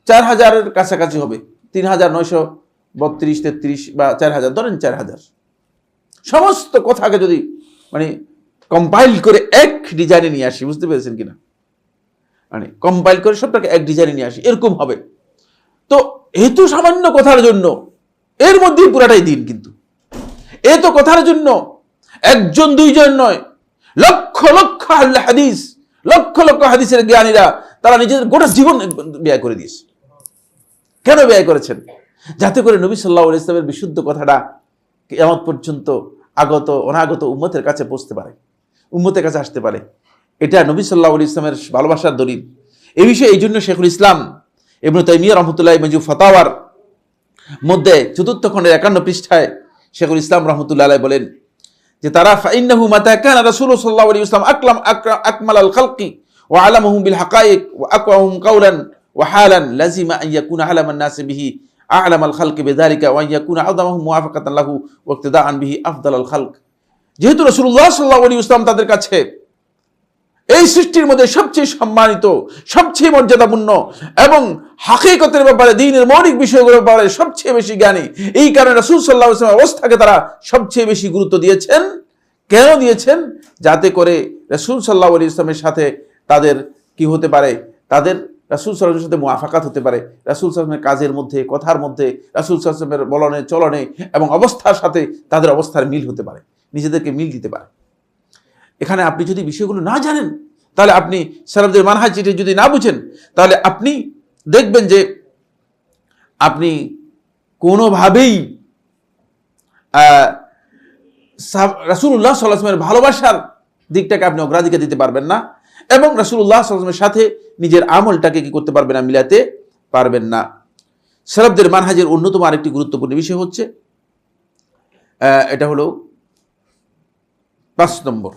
4000-এর কাছাকাছি হবে, 3932-33 বা 4000, ধরেন 4000 সমস্ত কথাকে যদি মানে কম্পাইল করে এক ডিজাইনে নিয়ে আসি, বুঝতে পেরেছেন কিনা, মানে কম্পাইল করে সবটাকে এক ডিজাইনে নিয়ে আসি, এরকম হবে। তো এত সামান্য কথার জন্য এর মধ্যেই পুরাটাই দিন, কিন্তু এত কথার জন্য একজন দুইজন নয়, লক্ষ লক্ষ হাদিস, লক্ষ লক্ষ হাদিসের জ্ঞানীরা তারা নিজেদের গোটা জীবন ব্যয় করে দিয়েছে। কেন ব্যয় করেছেন? যাতে করে নবী সাল্লাল্লাহু আলাইহি ওয়াসাল্লামের বিশুদ্ধ কথাটা কিয়ামত পর্যন্ত আগত অনাগত উম্মতের কাছে পৌঁছতে পারে, উম্মতের কাছে আসতে পারে। এটা নবী সাল্লাল্লাহু আলাইহি ওয়াসাল্লামের ভালোবাসার দলিল। এই বিষয়ে এই জন্য শেখুল ইসলাম ইবনে তাইমিয়া রাহমাতুল্লাহি মাজু ফাতাওয়ার মধ্যে 4th খণ্ডের 51 পৃষ্ঠায় শেখুল ইসলাম রাহমাতুল্লাহি আলাইহি বলেন যে তারা ফাইন্নাহু মাতা কানা রাসূলুল্লাহ সাল্লাল্লাহু আলাইহি ওয়াসাল্লাম আকমালাল খালকি ওয়া আলামুহুম বিল হাকায়েক ওয়া আকওয়াহুম কাওলান ওয়া হালান লাজিমা আন ইয়াকুনা আলামান নাস বিহি আ'লামাল খালকি বিযালিকা ওয়া ইয়াকুনা আযমাহুম মুওয়াফাকাতান লাহু ওয়া ইক্তিদাআন বিহি আফদালাল খালক। যেহেতু রাসূলুল্লাহ সাল্লাল্লাহু আলাইহি ওয়াসাল্লাম তাদের কাছে এই সৃষ্টির মধ্যে সবচেয়ে সম্মানিত, সবচেয়ে মর্যাদাপূর্ণ এবং হাকিকতের ব্যাপারে, দ্বীনের মৌলিক বিষয়গুলোর ব্যাপারে সবচেয়ে বেশি জ্ঞানী, এই কারণে রাসূল সাল্লাল্লাহু আলাইহি ওয়াসাল্লামের অবস্থাকে তারা সবচেয়ে বেশি গুরুত্ব দিয়েছেন। কেন দিয়েছেন? যাতে করে রাসূল সাল্লাল্লাহু আলাইহি ওয়াসাল্লামের সাথে তাদের কি হতে পারে, তাদের রাসূল সাল্লাল্লাহু আলাইহি ওয়াসাল্লামের সাথে মুআফাকাত হতে পারে, রাসূল সাল্লাল্লাহু আলাইহি ওয়াসাল্লামের কাজের মধ্যে, কথার মধ্যে, রাসূল সাল্লাল্লাহু আলাইহি ওয়াসাল্লামের বলনে চলনে এবং অবস্থার সাথে তাদের অবস্থার মিল হতে পারে, নিজেদেরকে মিল দিতে পারে। এখানে আপনি যদি বিষয়গুলো না জানেন, তাহলে আপনি সালাফদের মানহাজ যদি না বুঝেন, তাহলে আপনি দেখবেন যে আপনি কোনোভাবেই রাসূলুল্লাহ সাল্লাল্লাহু আলাইহি ওয়াসাল্লামের ভালোবাসার দিকটাকে আপনি অগ্রাধিকার দিতে পারবেন না, এবং রাসূলুল্লাহ সাল্লাল্লাহু আলাইহি ওয়াসাল্লামের সাথে নিজের আমলটাকে কি করতে পারবেন না, মিলাতে পারবেন না। সালাফদের মানহাজের অন্যতম আরেকটি গুরুত্বপূর্ণ বিষয় হচ্ছে, এটা হলো 5 নম্বর,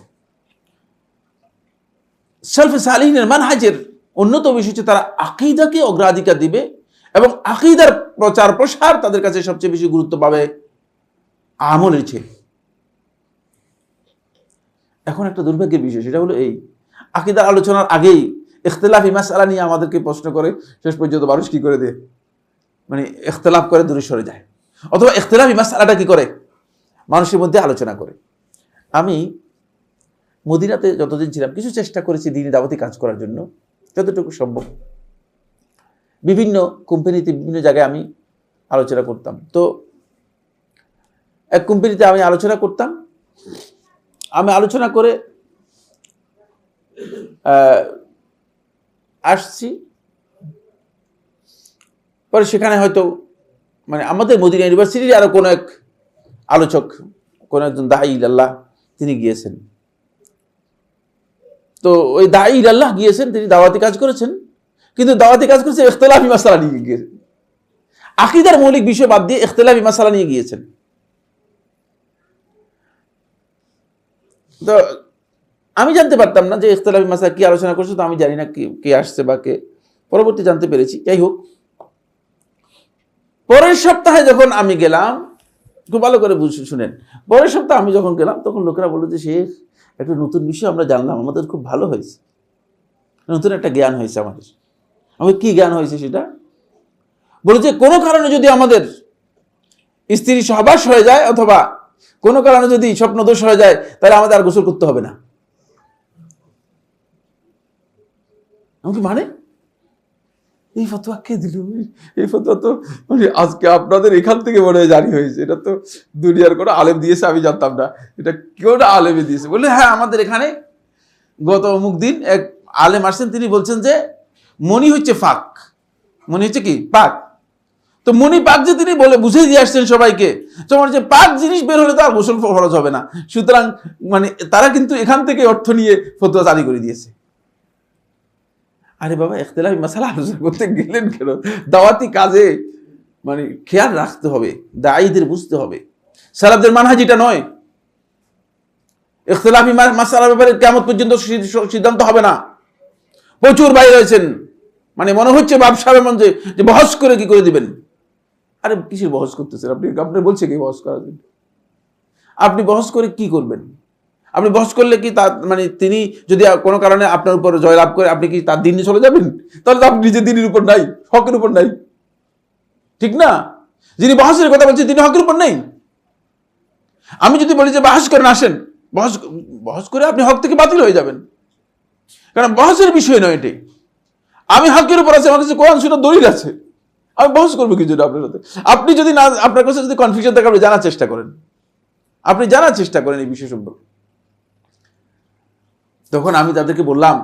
সালফে সালিহিনের মানহাজের অন্যতম বিষয় হচ্ছে তারা আকীদাকে অগ্রাধিকার দিবে এবং আকীদার প্রচার প্রসার তাদের কাছে সবচেয়ে বেশি গুরুত্ব পাবে আমলের চেয়ে। এখন একটা দুর্ভাগ্যের বিষয়, সেটা হলো এই আকীদার আলোচনার আগেই ইখতিলাফি মাসআলা নিয়ে আমাদেরকে প্রশ্ন করে, শেষ পর্যন্ত মানুষ কি করে দেয়, মানে ইখতিলাফ করে দূরে সরে যায়, অথবা ইখতিলাফি মাসআলাটা কি করে মানুষের মধ্যে আলোচনা করে। আমি মদিনাতে যতদিন ছিলাম কিছু চেষ্টা করেছি দ্বীনি দাওয়াতি কাজ করার জন্য যতটুকু সম্ভব। বিভিন্ন কোম্পানিতে বিভিন্ন জায়গায় আমি আলোচনা করতাম। তো এক কোম্পানিতে আমি আলোচনা করতাম, আমি আলোচনা করে আসছি, পরে সেখানে হয়তো মানে আমাদের মদিনা ইউনিভার্সিটির আরো কোনো এক আলোচক, কোন একজন দাঈ ইলাল্লাহ তিনি গিয়েছেন। তো ওই দাঈ ইলাল্লাহ গিয়েছেন, তিনি দাওয়াতি কাজ করেছেন, কিন্তু দাওয়াতি কাজ করেছেন ইখতিলাফি মাসআলা নিয়ে গিয়েছেন, আকীদার মৌলিক বিষয় বাদ দিয়ে ইখতিলাফি মাসআলা নিয়ে গিয়েছেন। তো আমি জানতে পারতাম না যে ইখতিলাফি মাসআলা কি আলোচনা করছে, তো আমি জানি না কে আসছে বা কে, পরবর্তী জানতে পেরেছি। যাই হোক, পরের সপ্তাহে যখন আমি গেলাম, খুব ভালো করে শুনেন, পরের সপ্তাহে আমি যখন গেলাম তখন লোকেরা বলল যে শেখ একটা নতুন বিষয় আমরা জানলাম, আমাদের খুব ভালো হয়েছে, নতুন একটা জ্ঞান হয়েছে আমাদের। আমাদের কি জ্ঞান হয়েছে সেটা বলে যে কোনো কারণে যদি আমাদের স্ত্রী সহবাস হয়ে যায় অথবা কোনো কারণে যদি স্বপ্নদোষ হয়ে যায়, তাহলে আমাদের আর গোসল করতে হবে না। আমাকে মানে এই ফতোয়া কে দিল? এই ফতোয়া তো মানে আজকে আপনাদের এখান থেকে মনে হয় জারি হয়েছে, এটা তো দুনিয়ার কোনো আলেম দিয়েছে আমি জানতাম না, এটা কেউ না আলেমে দিয়েছে। বললে হ্যাঁ, আমাদের এখানে গত অমুক দিন এক আলেম আসছেন, তিনি বলছেন যে মনি হচ্ছে ফাক, মনি হচ্ছে কি পাক। তো মনি পাক যে তিনি বলে বুঝিয়ে দিয়ে আসছেন সবাইকে, তোমার যে পাক জিনিস বের হলে তো আর গোসল ফরজ হবে না। সুতরাং মানে তারা কিন্তু এখান থেকে অর্থ নিয়ে ফতোয়া জারি করে দিয়েছে। আরে বাবা, ইখতিলাফি মাসআলা আলোচনা করতে গেলেন কেন? দাওয়াতি কাজে মানে খেয়াল রাখতে হবে, দায়ীদের বুঝতে হবে। সালাফদের মানহাজ এটা নয়। ইখতিলাফি মাসআলার ব্যাপারে কিয়ামত পর্যন্ত সিদ্ধান্ত হবে না। প্রচুর ভাই রয়েছেন, মানে মনে হচ্ছে ব্যবসার মধ্যে যে বহস করে কি করে দিবেন। আরে কিসের বহস করতেছেন আপনি? আপনি বলছে কি বহস করার জন্য? আপনি বহস করে কি করবেন? আপনি বহস করলে কি তার মানে তিনি যদি কোনো কারণে আপনার উপর জয়লাভ করে, আপনি কি তার দিন নিয়ে চলে যাবেন? তাহলে তো আপনি নিজের দিনের উপর নাই, হকের উপর নাই, ঠিক না? যিনি বহসের কথা বলছেন তিনি হকের উপর নেই। আমি যদি বলি যে বহস করেন, আসেন বহস করে, আপনি হক থেকে বাতিল হয়ে যাবেন, কারণ বহসের বিষয় নয় এটি। আমি হকের উপর আছে, আমার কাছে কোরআন সুন্নাহ দলিল আছে, আমি বহস করবো কি জন্য আপনার সাথে? আপনি যদি না, আপনার কাছে যদি কনফিউশন থাকে, আপনি জানার চেষ্টা করেন, আপনি জানার চেষ্টা করেন এই বিষয় সম্পর্কে। তখন আমি তাদেরকে বললাম,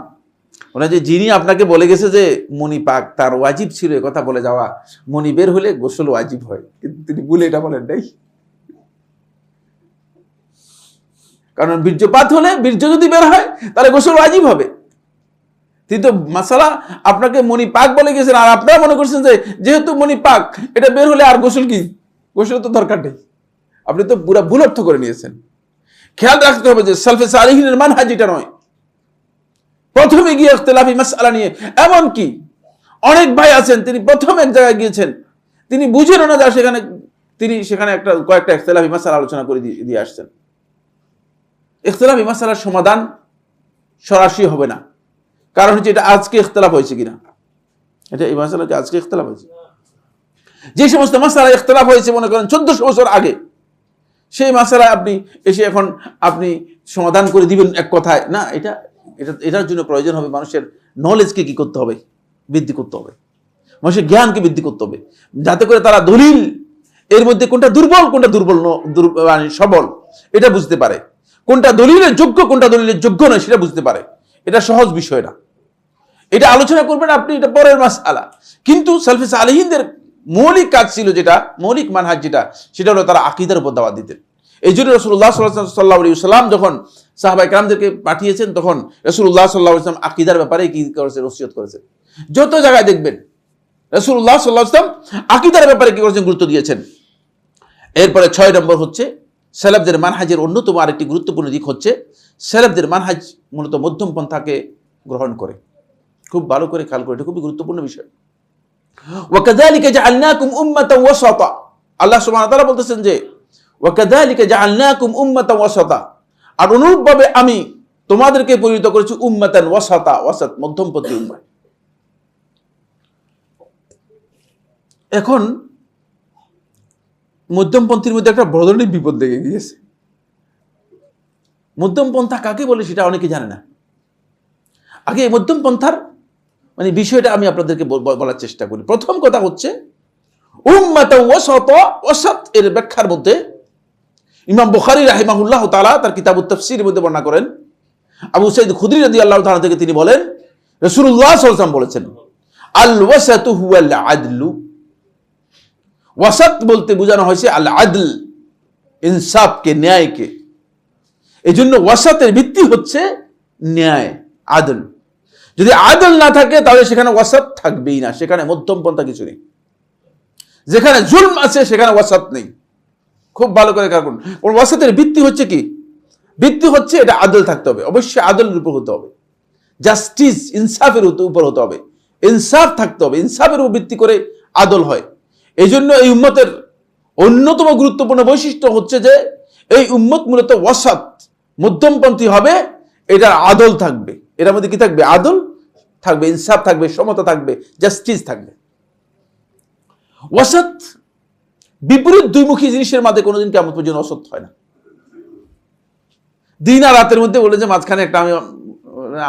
ওরা যে যিনি আপনাকে বলে গেছে যে মনি পাক, তার ওয়াজিব ছিল এ কথা বলে যাওয়া, মনি বের হলে গোসল ওয়াজিব হয়, কিন্তু তিনি বলে এটা বলেন নাই। কারণ বীর্যপাত হলে, বীর্য যদি বের হয় তাহলে গোসল ওয়াজিব হবে। কিন্তু মাসালা আপনাকে মনি পাক বলে গেছেন, আর আপনারা মনে করছেন যে যেহেতু মনি পাক, এটা বের হলে আর গোসল কি, গোসল তো দরকার নেই। আপনি তো পুরো ভুল অর্থ করে নিয়েছেন। খেয়াল রাখতে হবে যে সালফে সালিহিনের মানহাজ এটা নয়। প্রথমে গিয়ে ইখতিলাফি মাসআলা নিয়ে, এমন কি অনেক ভাই আছেন তিনি প্রথম এক জায়গায় গিয়েছেন, তিনি বুঝেন না যা সেখানে তিনি সেখানে কয়েকটা ইখতিলাফি মাসআলা আলোচনা করে দিয়ে আসছেন। ইখতিলাফি মাসআলার সমাধান সরাসরি হবে না, কারণ হচ্ছে এটা আজকে ইখতিলাফ হয়েছে কিনা, এটা এই মাসআলা কি আজকে ইখতিলাফ হয়েছে? যে সমস্ত মাসআলা ইখতিলাফ হয়েছে মনে করেন 1400 বছর আগে, সেই মাসালা আপনি এসে এখন আপনি সমাধান করে দিবেন এক কথায় না। এটার জন্য প্রয়োজন হবে মানুষের নলেজকে কি করতে হবে, বৃদ্ধি করতে হবে, মানুষের জ্ঞানকে বৃদ্ধি করতে হবে, যাতে করে তারা দলিল এর মধ্যে কোনটা দুর্বল কোনটা মানে সবল এটা বুঝতে পারে, কোনটা দলিলের যোগ্য কোনটা দলিলের যোগ্য নয় সেটা বুঝতে পারে। এটা সহজ বিষয় না, এটা আলোচনা করবেন আপনি, এটা পরের মাসআলা। কিন্তু সালফে সালেহিনদের মৌলিক কাজ ছিল, যেটা মৌলিক মানহাজ যেটা, সেটা হলো তারা আকীদার উপর দাওয়াত দিতেন। এই জন্য রাসূলুল্লাহ সাল্লাল্লাহু আলাইহি ওয়াসাল্লাম যখন সাহাবায়ে কেরামদেরকে পাঠিয়েছেন, তখন রাসূলুল্লাহ সাল্লাল্লাহু আলাইহি ওয়াসাল্লাম আকীদার ব্যাপারে কি করেছেন, ওসিয়ত করেছেন। যত জায়গায় দেখবেন রাসূলুল্লাহ সাল্লাল্লাহু আলাইহি ওয়াসাল্লাম আকীদার ব্যাপারে কি করেছেন, গুরুত্ব দিয়েছেন। এরপরে 6 নম্বর হচ্ছে সালাফদের মানহাজের অন্যতম আরেকটি গুরুত্বপূর্ণ দিক হচ্ছে সালাফদের মানহাজ মূলত মধ্যম পন্থাকে গ্রহণ করে। খুব ভালো করে খেয়াল করে, এটা খুবই গুরুত্বপূর্ণ বিষয়। ওয়াকাযালিকা জাআলনাকুম উম্মাতান ওয়াসাতা, আল্লাহ সুবহানাহু ওয়া তাআলা বলতেছেন যে ওয়াকাযালিকা জাআলনাকুম উম্মাতান ওয়াসাতা, আর অনুরূপভাবে আমি তোমাদেরকে পরিণত করেছি উম্মাতান ওয়াসাতা, ওয়াসাত মধ্যমপন্থী উম্মাহ। এখন মধ্যমপন্থীর মধ্যে একটা বড় ধরনের বিপদ লেগে গিয়েছে। মধ্যমপন্থা কাকে বলে সেটা অনেকে জানে না। আগে এই মধ্যমপন্থার মানে বিষয়টা আমি আপনাদেরকে বলার চেষ্টা করি। প্রথম কথা হচ্ছে উম্মাতান ওয়াসাতা, ওয়াসাত এর ব্যাখ্যার মধ্যে ইমাম বুখারী রাহিমাহুল্লাহ তাআলা তার কিতাবুত তাফসীরের মধ্যে বর্ণনা করেন, আবু সাঈদ খুদরী রাদিয়াল্লাহু তাআলা থেকে তিনি বলেন, রাসূলুল্লাহ সাল্লাল্লাহু আলাইহি ওয়াসাল্লাম বলেছেন, আল ওয়াসাতু হুয়াল আদলু। ওয়াসাত বলতে বোঝানো হয়েছে আল আদল, ইনসাফকে, ন্যায়কে। এই জন্য ওয়াসাতের ভিত্তি হচ্ছে ন্যায়, আদল। যদি আদল না থাকে তাহলে সেখানে ওয়াসাত থাকবেই না, সেখানে মধ্যম পন্থা কিছু নেই। যেখানে জুলম আছে সেখানে ওয়াসাত নেই। খুব ভালো করে খেয়াল করুন। ওয়াসাতের ভিত্তি হচ্ছে কি? ভিত্তি হচ্ছে এটা আদল থাকতে হবে, অবশ্যই আদলের উপর হতে হবে, জাস্টিস ইনসাফের উপর হতে হবে, ইনসাফ থাকতে হবে, ইনসাফের উপর ভিত্তি করে আদল হয়। এই জন্য এই উম্মতের অন্যতম গুরুত্বপূর্ণ বৈশিষ্ট্য হচ্ছে যে এই উম্মত মূলত ওয়াসাত, মধ্যমপন্থী হবে, এটার আদল থাকবে, এর মধ্যে কি থাকবে? আদল থাকবে, ইনসাফ থাকবে, সমতা থাকবে, জাস্টিস থাকবে। ওয়াসাত বিপরীত দুইমুখী জিনিসের মাঝে কোনোদিন কিয়ামত পর্যন্ত ওয়াসাত হয় না। দিন আর রাতের মধ্যে বলে যে মাঝখানে একটা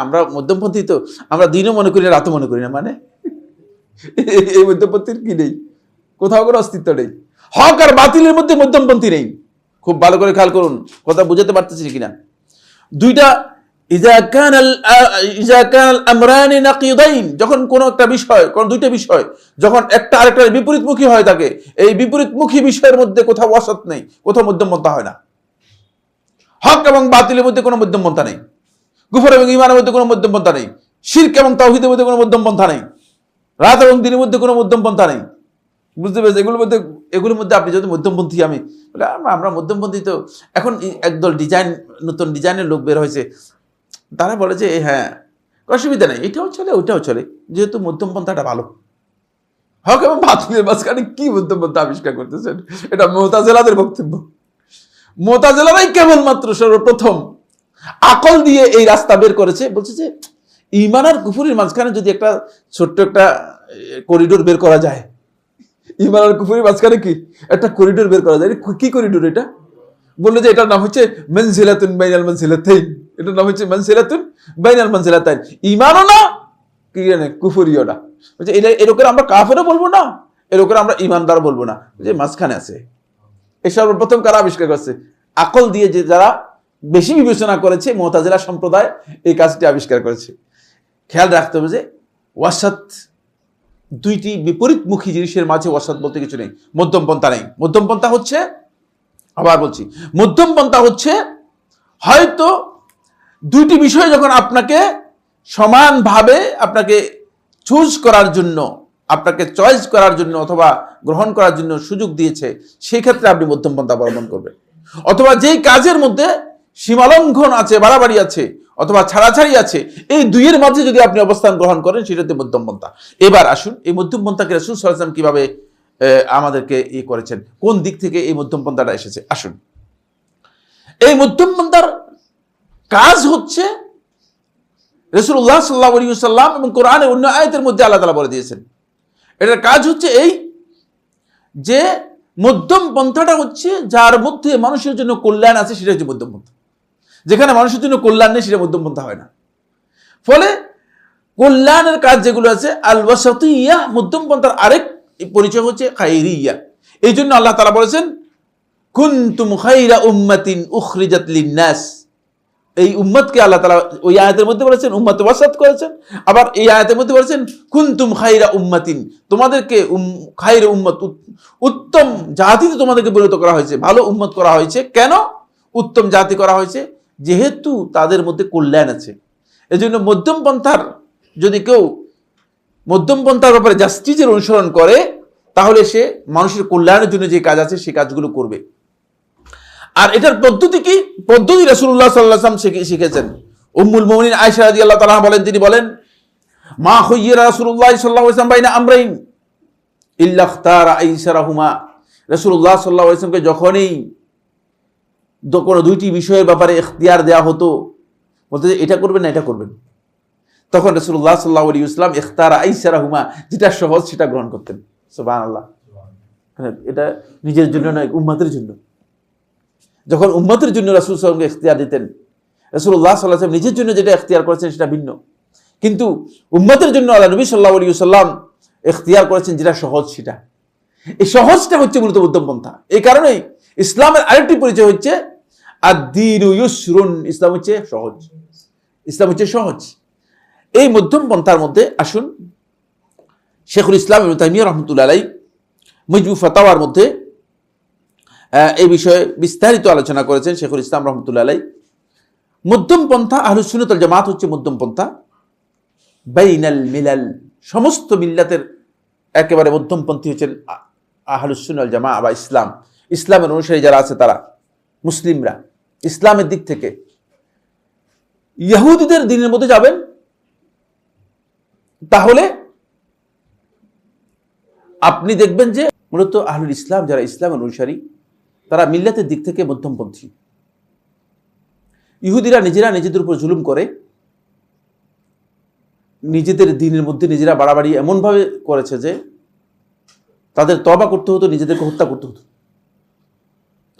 আমরা মধ্যমপন্থী, তো আমরা দিনও মনে করি না রাতও মনে করি না, মানে এই মধ্যমপন্থীর কি নেই, কোথাও কোনো অস্তিত্ব নেই। হক আর বাতিলের মধ্যে মধ্যমপন্থী নেই। খুব ভালো করে খেয়াল করুন, কথা বুঝাতে পারতেছি কিনা। দুইটা ইজা কানাল আমরানি নাকিদাইন, যখন কোন একটা বিষয়, কোন দুইটা বিষয় যখন একটা আরেকটার বিপরীতমুখী হয় থাকে, এই বিপরীতমুখী বিষয়ের মধ্যে কোথাও ওয়াসাত নেই, কোথাও মধ্যমপন্থা হয় না। হক এবং বাতিলের মধ্যে কোনো মধ্যমপন্থা নেই, কুফর এবং ঈমানের মধ্যে কোনো মধ্যমপন্থা নেই, শিরক এবং তাওহীদের মধ্যে কোনো মধ্যমপন্থা নেই, রাত এবং দিনের মধ্যে কোনো মধ্যমপন্থা নেই। বুঝতে পেরেছেন? এগুলোর মধ্যে আপনি যদি মধ্যমপন্থী, আমরা মধ্যমপন্থী, তো এখন একদল নতুন ডিজাইনের লোক বের হয়েছে, তারা বলে যে হ্যাঁ অসুবিধা নেই, এটাও চলে ওইটাও চলে, যেহেতু মধ্যমপন্থাটা ভালো। হক এবং বাতিলের মাঝখানে কি মধ্যমপন্থা আবিষ্কার করতেছেন? এটা মুতাজিলাদের বক্তব্য। মুতাজিলারাই কেবলমাত্র সর্বপ্রথম আকল দিয়ে এই রাস্তা বের করেছে, বলছে যে ঈমান আর কুফরের মাঝখানে যদি একটা ছোট্ট একটা করিডোর বের করা যায়, ঈমান আর কুফরের মাঝখানে কি একটা করিডোর বের করা যায়। কি করিডোর এটা? বললো যে এটার নাম হচ্ছে মানজিলাতুন বাইনাল মানজিলাতাইন, এটার নাম হচ্ছে মানজিলাতুন বাইনাল মানজিলাতাইন। ঈমানও না, কি জানে, কুফরিও না। বলছে এরকম আমরা কাফেরও বলবো না, এরকম আমরা ঈমানদার বলবো না, যে মাঝখানে আছে। এই সর্বপ্রথম কারা আবিষ্কার করছে? আকল দিয়ে যে যারা বেশি বিবেচনা করেছে, মুতাজিলা সম্প্রদায় এই কাজটি আবিষ্কার করেছে। খেয়াল রাখতে হবে যে ওয়াসাত, দুইটি বিপরীতমুখী জিনিসের মাঝে ওয়াসাত বলতে কিছু নেই, মধ্যমপন্থা নেই। মধ্যমপন্থা হচ্ছে, আবার বলছি, মধ্যমপন্থা হচ্ছে হয়তো দুইটি বিষয় যখন আপনাকে সমানভাবে আপনাকে চুজ করার জন্য, আপনাকে চয়েস করার জন্য অথবা গ্রহণ করার জন্য সুযোগ দিয়েছে, সেই ক্ষেত্রে আপনি মধ্যমপন্থা অবলম্বন করবেন। অথবা যেই কাজের মধ্যে সীমালঙ্ঘন আছে, বাড়াবাড়ি আছে অথবা ছাড়াছাড়ি আছে, এই দুইয়ের মাঝে যদি আপনি অবস্থান গ্রহণ করেন, সেটাতে মধ্যমপন্থা। এবার আসুন, এই মধ্যমপন্থাকে রাসূল সাল্লাল্লাহু আলাইহি ওয়াসাল্লাম কিভাবে আমাদেরকে করেছেন, কোন দিক থেকে এই মধ্যমপন্থাটা এসেছে। আসুন, এই মধ্যমপন্থার কাজ হচ্ছে রাসূলুল্লাহ সাল্লাল্লাহু আলাইহি ওয়াসাল্লাম এবং কোরআনের অন্য আয়াতের মধ্যে আল্লাহ তাআলা বলে দিয়েছেন। এটার কাজ হচ্ছে এই যে মধ্যম পন্থাটা হচ্ছে যার মধ্যে মানুষের জন্য কল্যাণ আছে, সেটা হচ্ছে মধ্যম পন্থা। যেখানে মানুষের জন্য কল্যাণ নেই সেটা মধ্যম পন্থা হয় না। ফলে কল্যাণের কাজ যেগুলো আছে আল ওয়াসাতিয়া, মধ্যম পন্থার আরেক পরিচয় হচ্ছে খায়রিয়া। এই জন্য আল্লাহ তাআলা বলেছেন কুনতুম খায়রা উম্মাতিন উখরিজাত লিন-নাস। এই উম্মতকে আল্লাহ তাআলা ওই আয়াতের মধ্যে বলেছেন উম্মতে ওয়াসাত করেছেন, আবার এই আয়াতের মধ্যে বলেছেন কুনতুম খায়রা উম্মাতিন, তোমাদেরকে খায়রা উম্মত, উত্তম জাতিতে তোমাদেরকে পরিণত করা হয়েছে, ভালো উম্মত করা হয়েছে। কেন উত্তম জাতি করা হয়েছে? যেহেতু তাদের মধ্যে কল্যাণ আছে। এজন্য মধ্যম পন্থার, যদি কেউ মধ্যম পন্থার ব্যাপারে জাস্টিসের অনুসরণ করে, তাহলে সে মানুষের কল্যাণের জন্য যে কাজ আছে সেই কাজগুলো করবে। আর এটার পদ্ধতি কি? পদ্ধতি রাসূলুল্লাহ সাল্লাল্লাহু আলাইহি ওয়াসাল্লাম শিখেছেন। উম্মুল মুমিনিন আয়েশা রাদিয়াল্লাহু তাআলা বলেন, তিনি বলেন মা খুয়্যিরা রাসূলুল্লাহ সাল্লাল্লাহু আলাইহি ওয়াসাল্লাম বাইনা আমরাইন ইল্লা ইখতারা আইসারাহুমা। রাসূলুল্লাহ সাল্লাল্লাহু আলাইহি ওয়াসাল্লামকে যখনই কোনো দুইটি বিষয়ের ব্যাপারে ইখতিয়ার দেওয়া হতো, বলতে যে এটা করবেন না এটা করবেন, তখন রাসূলুল্লাহ সাল্লাল্লাহু আলাইহি ওয়াসাল্লাম ইখতারা আইসারাহুমা, যেটা সহজ সেটা গ্রহণ করতেন। সুবহানাল্লাহ। এটা নিজের জন্য নয়, উম্মতের জন্য। যখন উম্মতের জন্য রাসূল সাল্লাল্লাহু আলাইহি ওয়াসাল্লামকে ইখতিয়ার দিতেন, রাসূলুল্লাহ সাল্লাল্লাহু আলাইহি ওয়াসাল্লাম নিজের জন্য যেটা ইখতিয়ার করেছেন সেটা ভিন্ন, কিন্তু উম্মতের জন্য আল্লাহ নবী সাল্লাল্লাহু আলাইহি ওয়াসাল্লাম ইখতিয়ার করেছেন যেটা সহজ সেটা। এই সহজটা হচ্ছে মূলত মধ্যম পন্থা। এই কারণেই ইসলামের আরেকটি পরিচয় হচ্ছে আদ-দীনু ইউসরুন, ইসলাম হচ্ছে সহজ। ইসলাম হচ্ছে সহজ। এই মধ্যম পন্থার মধ্যে আসুন, শেখুল ইসলাম ইবনে তাইমিয়া রাহমাতুল্লাহি আলাইহি মাজমু ফাতাওয়ার মধ্যে এই বিষয়ে বিস্তারিত আলোচনা করেছেন শেখুল ইসলাম রাহমাতুল্লাহি আলাইহি। মধ্যম পন্থা আহলুস সুন্নাত ওয়াল জামাত হচ্ছে মধ্যম পন্থা, বাইনাল মিলাল, সমস্ত মিল্লাতের একেবারে মধ্যমপন্থী হচ্ছেন আহলুস সুন্নাহ ওয়াল জামাআহ বা ইসলাম। ইসলামের অনুসারী যারা আছে তারা, মুসলিমরা ইসলামের দিক থেকে ইহুদিদের দিনের মধ্যে যাবেন, তাহলে আপনি দেখবেন যে মূলত আহলুল ইসলাম যারা ইসলামের অনুসারী তারা মিল্লাতের দিক থেকে মধ্যমপন্থী। ইহুদিরা নিজেরা নিজেদের উপর জুলুম করে, নিজেদের দিনের মধ্যে নিজেরা বাড়াবাড়ি এমনভাবে করেছে যে তাদের তওবা করতে হতো, নিজেদেরকে হত্যা করতে হতো।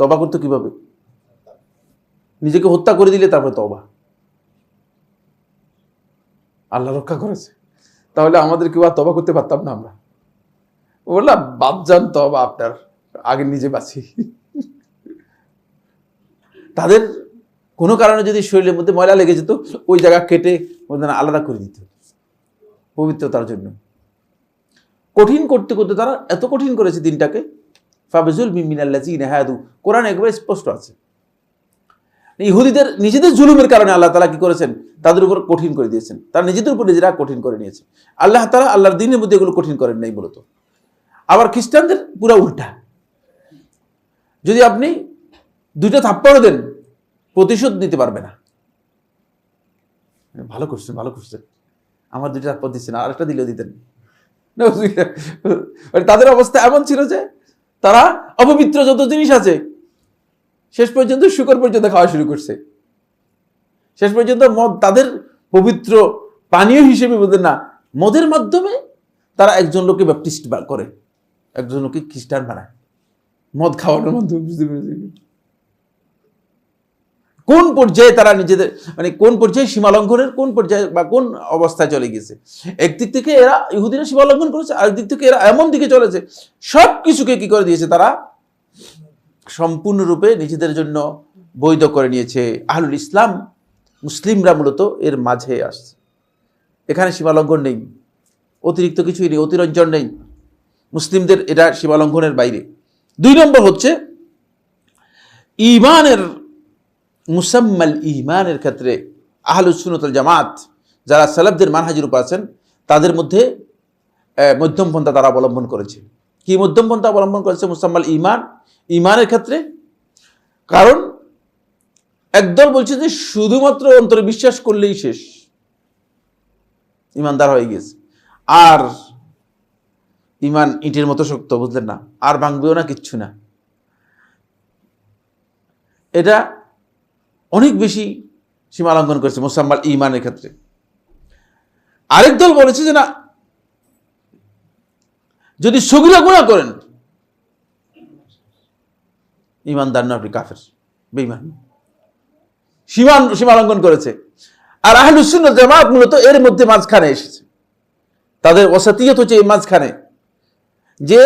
তওবা করতে কিভাবে? নিজেকে হত্যা করে দিলে তারপরে তওবা। আল্লাহ রক্ষা করেছে, তাহলে আমাদের কেউ আর তওবা করতে পারতাম না। আমরা বললাম বাদ যান তওবা আপনার, আগে নিজে বাঁচি। তাদের কোনো কারণে যদি শরীরের মধ্যে ময়লা লেগে যেত, ওই জায়গা কেটে আলাদা করে দিত পবিত্রতার জন্য। কঠিন করতে করতে তারা এত কঠিন করেছে দিনটাকে। ফাবিজুল মিনাল্লাযিনা হাদু, কোরআনে একবারে স্পষ্ট আছে। ইহুদিদের নিজেদের জুলুমের কারণে আল্লাহ তাআলা কি করেছেন? তাদের উপর কঠিন করে দিয়েছেন। তারা নিজেদের উপর নিজেরা কঠিন করে নিয়েছে। আল্লাহ তাআলা আল্লাহর দ্বীনের মধ্যে এগুলো কঠিন করেন নাই মূলত। আবার খ্রিস্টানদের পুরো উল্টা। যদি আপনি দুইটা থাপ্পড় দেন, প্রতিশোধ নিতে পারবে না। ভালো করছেন, ভালো করছেন, আমার দুইটা থাপ্পড় দিচ্ছেন, আর একটা দিলেও দিতেন। তাদের অবস্থা এমন ছিল যে তারা অপবিত্র যত জিনিস আছে শেষ পর্যন্ত শুকর পর্যন্ত খাওয়া শুরু করছে। শেষ পর্যন্ত মদ তাদের পবিত্র পানীয় হিসেবে বলতেন না, মদের মাধ্যমে তারা একজন লোককে ব্যাপটিস্ট করে, একজন লোককে খ্রিস্টান বানায় মদ খাওয়ানোর মাধ্যমে। বুঝতে পেরেছি কোন পর্যায়ে তারা নিজেদের, মানে কোন পর্যায়ে সীমালঙ্ঘনের কোন পর্যায়ে বা কোন অবস্থায় চলে গেছে। একদিক থেকে এরা ইহুদিরা সীমালঙ্ঘন করেছে, আরেকদিক থেকে এরা এমন দিকে চলেছে সব কিছুকে কি করে দিয়েছে, তারা সম্পূর্ণরূপে নিজেদের জন্য বৈধ করে নিয়েছে। আহলুল ইসলাম মুসলিমরা মূলত এর মাঝে আসছে, এখানে সীমালঙ্ঘন নেই, অতিরিক্ত কিছুই নেই, অতিরঞ্জন নেই। মুসলিমদের এটা সীমালঙ্ঘনের বাইরে। 2 নম্বর হচ্ছে ঈমানের, মুসাম্মাল ঈমানের ক্ষেত্রে আহলুস সুন্নাত ওয়াল জামাত যারা সালাফদের মানহাজের উপর আছেন, তাদের মধ্যে মধ্যম পন্থা তারা অবলম্বন করেছে। কি মধ্যম পন্থা অবলম্বন করেছে? মুসাম্মাল ঈমান, ঈমানের ক্ষেত্রে। কারণ একদল বলছে যে শুধুমাত্র অন্তরে বিশ্বাস করলেই শেষ, ঈমানদার হয়ে গেছে, আর ঈমান ইটের মতো শক্ত, বুঝলেন না, আর ভাঙবেও না, কিচ্ছু না। এটা অনেক বেশি সীমালঙ্ঘন করেছে মুসাম্মাল ঈমানের ক্ষেত্রে। আরেক দল বলেছে যে না, যদি সগীরা গুনাহ করেন ইমানদার না, আপনি কাফের, বেঈমান, সীমা লঙ্ঘন করেছে। আর আহলুস সুন্নাহ ওয়াল জামাত মূলত এর মধ্যে মাঝখানে এসেছে, তাদের ওয়াসাতিয়ত হচ্ছে এই মাঝখানে, যে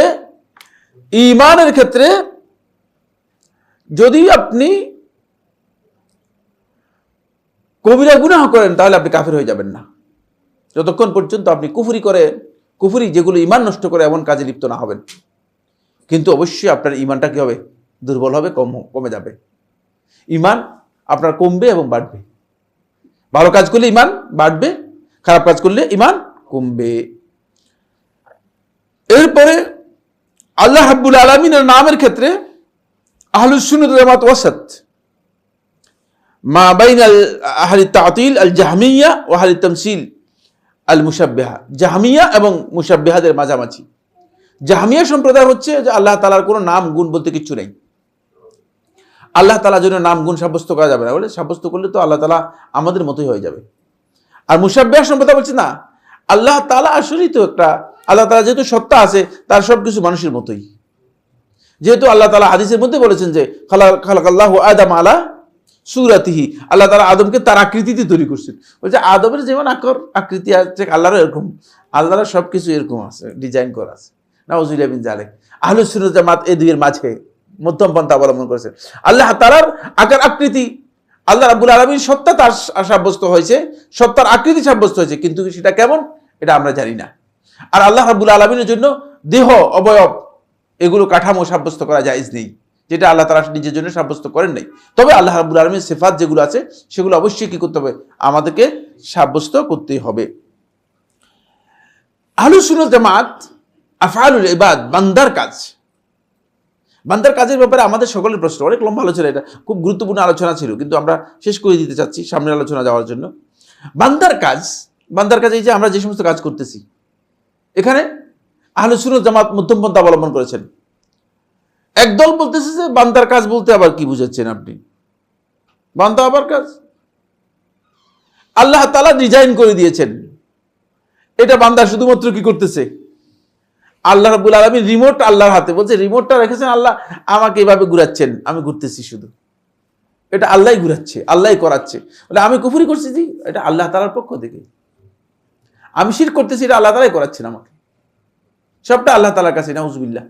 ঈমানের ক্ষেত্রে যদি আপনি কবিরা গুনাহ করেন তাহলে আপনি কাফের হয়ে যাবেন না, যতক্ষণ পর্যন্ত আপনি কুফরি যেগুলো ঈমান নষ্ট করে এমন কাজে লিপ্ত না হবেন। কিন্তু অবশ্যই আপনার ঈমানটা কি হবে? দুর্বল হবে, কমে যাবে। ঈমান আপনার কমবে এবং বাড়বে। ভালো কাজ করলে ঈমান বাড়বে, খারাপ কাজ করলে ঈমান কমবে। এরপরে আল্লাহ রাব্বুল আলামিনের নামের ক্ষেত্রে আহলুস সুন্নাহ ওয়াল জামাত ওয়াসাত মা বাইনাল আহলি তা'তিল আল জাহমিয়া ওয়া আহলি তামসিল আল মুশাব্বিহা, জাহমিয়া এবং মুশাব্বিহাদের মাঝামাঝি। জাহমিয়া সম্প্রদায় হচ্ছে যে আল্লাহ তাআলার কোনো নাম গুণ বলতে কিছু নেই, আল্লাহ তাআলার জন্য নাম গুণ সাব্যস্ত করা যাবে না, বলে সাব্যস্ত করলে তো আল্লাহ তাআলা আমাদের মতোই হয়ে যাবে। আর মুশাব্বিহা সম্প্রদায় বলছে না, আল্লাহ তাআলা আসলেই তো একটা, আল্লাহ তাআলা যেহেতু সত্তা আছে তার সবকিছু মানুষের মতোই। যেহেতু আল্লাহ তাআলা হাদিসের মধ্যে বলেছেন যে খালাকাল্লাহু আদম আলা সূরাতিহি, আল্লাহ তাআলা আদমকে তার আকৃতিতে তৈরি করছেন। বলছে আদমের যেমন আকৃতি আছে আল্লাহরও এরকম, আল্লাহর সবকিছু এরকম আছে, ডিজাইন করা আছে। নাউযুবিল্লাহি মিন যালিক। আহলুস সুন্নাহ ওয়াল জামাত এই দুইয়ের মাঝে মধ্যম পন্থা অবলম্বন করেছেন। আল্লাহ তাআলার আকার আকৃতি, আল্লাহ রাব্বুল আলামিন সত্তা তার সাব্যস্ত হয়েছে, সত্তার আকৃতি সাব্যস্ত হয়েছে, কিন্তু সেটা কেমন এটা আমরা জানি না। আর আল্লাহ রাব্বুল আলামিনের জন্য দেহ, অবয়ব, এগুলো কাঠামো সাব্যস্ত করা জায়েজ নেই, যেটা আল্লাহ তাআলা নিজের জন্য সাব্যস্ত করেন নাই। তবে আল্লাহ রাব্বুল আলামিনের সিফাত যেগুলো আছে সেগুলো অবশ্যই কি করতে হবে? আমাদেরকে সাব্যস্ত করতে হবে। আহলুস সুন্নাহ ওয়াল জামাত আফআলুল ইবাদ, বান্দার কাজের ব্যাপারে আমাদের সকলের প্রশ্ন, অনেক লম্বা আলোচনা, এটা খুব গুরুত্বপূর্ণ আলোচনা ছিল, কিন্তু আমরা শেষ করে দিতে চাচ্ছি সামনের আলোচনা যাওয়ার জন্য। বান্দার কাজ এই যে আমরা যে সমস্ত কাজ করতেছি, এখানে আহলুস সুন্নাহ ওয়াল জামাত মধ্যম পন্থা অবলম্বন করেছেন। একদল বলতেছে যে বান্দার কাজ বলতে আবার কি বুঝাচ্ছেন আপনি? বান্দা আবার কাজ আল্লাহ তাআলা ডিজাইন করে দিয়েছেন, এটা বান্দা শুধুমাত্র কি করতেছে? আল্লাহ রাব্বুল আলামিন রিমোট আল্লাহর হাতে, বলছে রিমোটটা রেখেছেন আল্লাহ, আমাকে এভাবে ঘুরাচ্ছেন, আমি ঘুরতেছি শুধু, এটা আল্লাহই ঘুরাচ্ছে, আল্লাহই করাচ্ছে। বলে আমি কুফরি করছি, জি এটা আল্লাহ তাআলার পক্ষ থেকে, আমি শিরক করতেছি, এটা আল্লাহ তাআলাই করাচ্ছেন আমাকে, সবটা আল্লাহ তাআলার কাছে। নাউযুবিল্লাহ।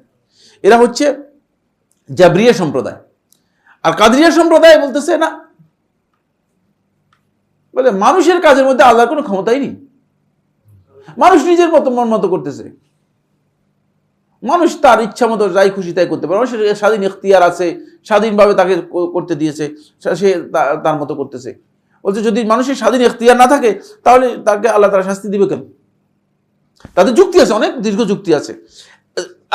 এরা হচ্ছে জাবরিয়া সম্প্রদায়। আর কাদরিয়া সম্প্রদায় বলতেছে না, বলে মানুষের কাজের মধ্যে আল্লাহর কোনো ক্ষমতাই নেই, মানুষ নিজের মতো মন মতো করতেছে, মানুষ তার ইচ্ছা মতো যাই খুশি তাই করতে পারে, মানুষের স্বাধীন ইখতিয়ার আছে, স্বাধীনভাবে তাকে করতে দিয়েছে, সে তার মতো করতেছে। বলছে যদি মানুষের স্বাধীন ইখতিয়ার না থাকে তাহলে তাকে আল্লাহ তাআলা শাস্তি দিবে কেন? তাদের যুক্তি আছে, অনেক দীর্ঘ যুক্তি আছে।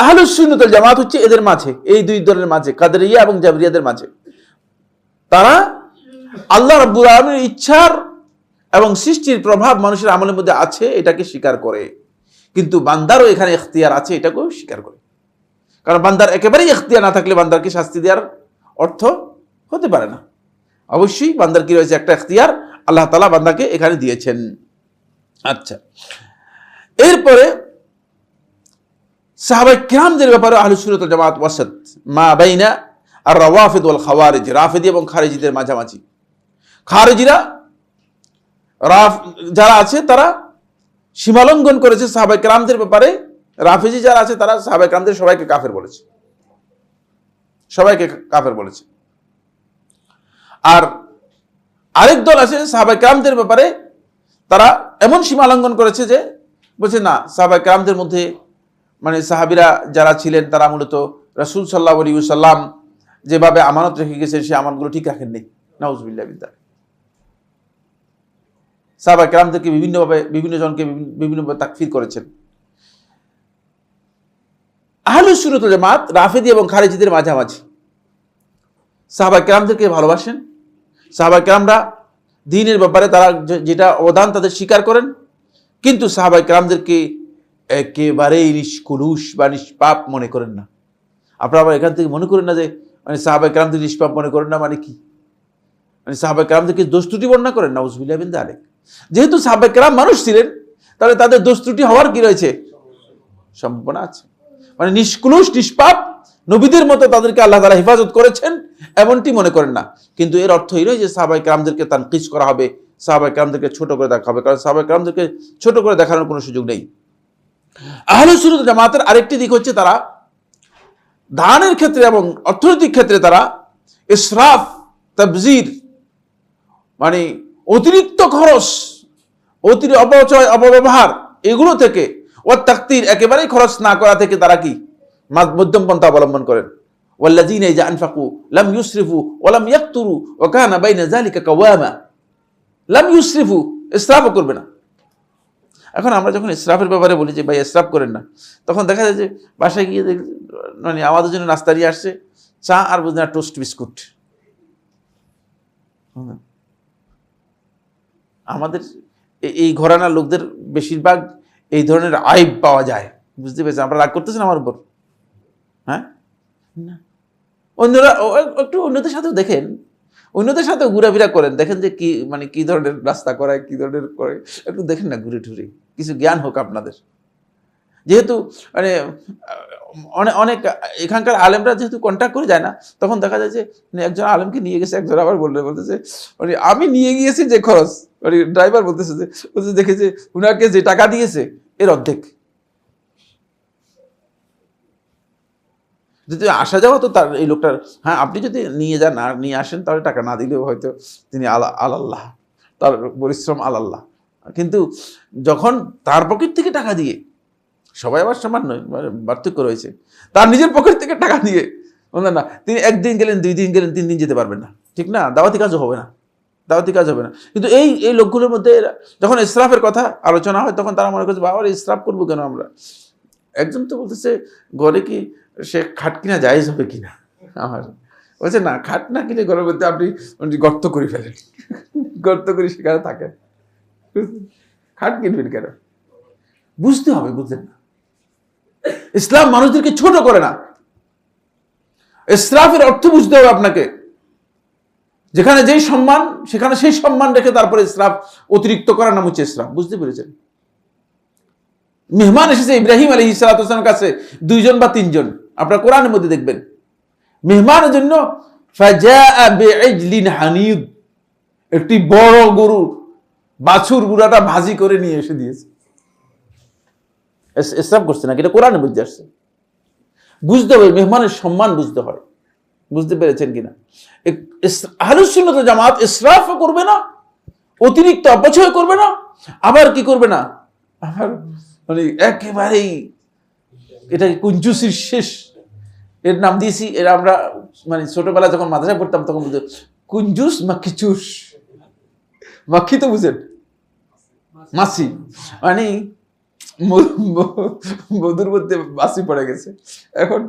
আহলুস সুন্নাহ ওয়াল জামাত হচ্ছে এদের মাঝে, এই দুই দলের মাঝে, কাদরিয়া এবং জাবরিয়াদের মাঝে। তারা আল্লাহ রাব্বুল আলামিনের ইচ্ছার এবং সৃষ্টির প্রভাব মানুষের আমলের মধ্যে আছে এটাকে স্বীকার করে, কিন্তু বান্দারও এখানে ইখতিয়ার আছে এটাকেও স্বীকার করে। কারণ বান্দার একেবারেই ইখতিয়ার না থাকলে বান্দারকে শাস্তি দেওয়ার অর্থ হতে পারে না। অবশ্যই বান্দার কি রয়েছে? একটা ইখতিয়ার আল্লাহ তাআলা বান্দাকে এখানে দিয়েছেন। আচ্ছা, এরপরে সাহাবায়ে কিরামদের ব্যাপারে আহলুস সুন্নাহ ওয়াল জামাত ওয়াসাত মা বাইনা আর রাওয়াফিদ ওয়াল খাওয়ারিজ, রাফিদি এবং খারিজিদের মাঝামাঝি। খারিজিরা যারা আছে তারা সীমালঙ্ঘন করেছে সাহাবায়ে কিরামদের ব্যাপারে। রাফিজি যারা আছে তারা সাহাবায়ে কিরামদের সবাইকে কাফের বলেছে, আর আরেক দল আছে সাহাবায়ে কিরামদের ব্যাপারে তারা এমন সীমালঙ্ঘন করেছে যে বলছে না, সাহাবায়ে কিরামদের মধ্যে মানে সাহাবীরা যারা ছিলেন তারা মূলত রাসূল সাল্লাল্লাহু আলাইহি ওয়াসাল্লাম যেভাবে আমানত রেখে গেছেন সেই আমানতগুলো ঠিক রাখেননি। নাউযুবিল্লাহি মিন যালিক। সাহাবায়ে কিরামদেরকে বিভিন্ন জনকে বিভিন্নভাবে তাকফির করেছেন। আহলুস সুন্নাহ ওয়াল জামাত রাফিদি এবং খারিজিদের মাঝামাঝি। সাহাবায়ে কিরামদেরকে ভালোবাসেন, সাহাবায়ে কিরামরা দ্বীনের ব্যাপারে তারা যেটা অবদান তাদের স্বীকার করেন, কিন্তু সাহাবায়ে কিরামদেরকে একেবারেই নিষ্কলুষ বা নিষ্পাপ মনে করেন না। আপনারা আবার এখান থেকে মনে করেন না যে মানে সাহাবায়ে কিরামদের নিষ্পাপ মনে করেন না মানে কি? মানে সাহাবায়ে কিরামদেরকে দোষ ত্রুটি বর্ণনা করেন? নাউযুবিল্লাহি মিন যালিক। যেহেতু সাহাবায়ে কিরাম মানুষ ছিলেন তাহলে তাদের দোষ ত্রুটি হওয়ার কি রয়েছে? সম্ভাবনা আছে। মানে নিষ্কলুষ নিষ্পাপ নবীদের মতো তাদেরকে আল্লাহ তাআলা হেফাজত করেছেন এমনটি মনে করেন না। কিন্তু এর অর্থ এই নয় যে সাহাবায়ে কেরামদেরকে তানকিস করা হবে, সাহাবায়ে কেরামদেরকে ছোট করে দেখা হবে, কারণ সাহাবায়ে কেরামদেরকে ছোট করে দেখানোর কোনো সুযোগ নেই। আহলুস সুন্নাত ওয়াল জামাতের আরেকটি দিক হচ্ছে তারা দানের ক্ষেত্রে এবং অর্থনৈতিক ক্ষেত্রে তারা ইসরাফ, তাবযির, মানে অতিরিক্ত খরচ, অতিরিক্ত অপচয়, অপব্যবহার, এগুলো থেকে ওয়াত তাকতির, একেবারেই খরচ না করা থেকে তারা কি মধ্যম পন্থা অবলম্বন করেন। ওয়াল্লাযীনা ইযা আনফাকু লাম ইউসরিফু ওয়া লাম ইয়াকতুরু ওয়া কানা বাইনা যালিকা কাওয়ামা। লাম ইউসরিফু, ইসরাফও করবে না। এখন আমরা যখন ইসরাফের ব্যাপারে বলি যে ভাই ইসরাফ করেন না, তখন দেখা যায় যে বাসায় গিয়ে মানে আমাদের জন্য নাস্তা নিয়ে আসছে, চা আর বুঝি না টোস্ট বিস্কুট। আমাদের এই ঘরানার লোকদের বেশিরভাগ এই ধরনের আইব পাওয়া যায়, বুঝতে পেরেছেন? আপনারা রাগ করতেছেন আমার উপর? হ্যাঁ, অন্যরা একটু অন্যদের সাথেও দেখেন, অন্যদের সাথেও ঘোরাফেরা করেন, দেখেন যে কি মানে কি ধরনের রাস্তা করায়, কি ধরনের করে, একটু দেখেন না ঘুরে টুরে, কিছু জ্ঞান হোক আপনাদের। যেহেতু মানে অনেক এখানকার আলেমরা যেহেতু কন্ট্যাক্ট করে যায় না, তখন দেখা যায় যে একজন আলেমকে নিয়ে গেছে, একজন আবার বলতেছে মানে আমি নিয়ে গিয়েছি যে খরচ, মানে ড্রাইভার বলতেছে যে দেখেছে উনাকে যে টাকা দিয়েছে এর অর্ধেক। যদি আসা যাওয়া তো তার এই লোকটার, হ্যাঁ আপনি যদি নিয়ে যান আর নিয়ে আসেন তাহলে টাকা না দিলেও হয়তো তিনি আল্লাহ, তার পরিশ্রম আল্লাহ। কিন্তু যখন তার পকেট থেকে টাকা দিয়ে, সবাই আবার সমান নয়, পার্থক্য রয়েছে, তার নিজের পকেট থেকে টাকা দিয়ে বললেন না, তিনি একদিন গেলেন, 2 দিন গেলেন, 3 দিন যেতে পারবেন না, ঠিক না? দাওয়াতি কাজও হবে না, দাওয়াতি কাজ হবে না। কিন্তু এই লোকগুলোর মধ্যে যখন ইসরাফের কথা আলোচনা হয় তখন তারা মনে করছে বাবা ইসরাফ করবো কেন আমরা? একজন তো বলতেছে ঘরে কি সে খাট কিনা জায়েজ হবে কিনা, আমার বলছে না, খাট না কিনে ঘরের মধ্যে আপনি গর্ত করে ফেলেন, গর্ত করে সেখানে থাকেন, খাট কিনবেন কেন? বুঝতে হবে, বুঝলেন না? ইসলাম মানুষদেরকে ছোট করে না, ইসরাফের অর্থ বুঝতে হবে আপনাকে। যেখানে যেই সম্মান সেখানে সেই সম্মান রেখে তারপরে ইসরাফ, অতিরিক্ত করার নাম হচ্ছে ইসরাফ। বুঝতে পেরেছেন? মেহমান এসেছে ইব্রাহিম আলাইহিস সালামের কাছে, 2 জন বা 3 জন, আপনার কোরআনের মধ্যে দেখবেন। মেহমানের জন্য ফাজাআ বিইজলিন হানিদ, একটি বড় গরু বাছুর গুড়াটা ভাজি করে নিয়ে এসে দিয়েছে। ইসরাফ করছে নাকি? এটা কোরআনে বুঝতে আসছে। বুঝতে হবে, মেহমানের সম্মান বুঝতে হয়। বুঝতে পেরেছেন কিনা? আহলুস সুন্নাত ওয়াল জামাত ইসরাফও করবে না, অতিরিক্ত অপচয় করবে না, আবার কি করবে না, আবার মানে একেবারেই এটা কুঞ্জুসির শেষ, এর নাম দিয়েছি। এর আমরা মানে ছোটবেলা যখন মাদ্রাসায় পড়তাম তখন বুঝতে, কুঞ্জুস মাখি চুস। মাখি তো বুঝেন, মাছি, মানে মধুর মধ্যে বাসি পড়ে গেছে, এখন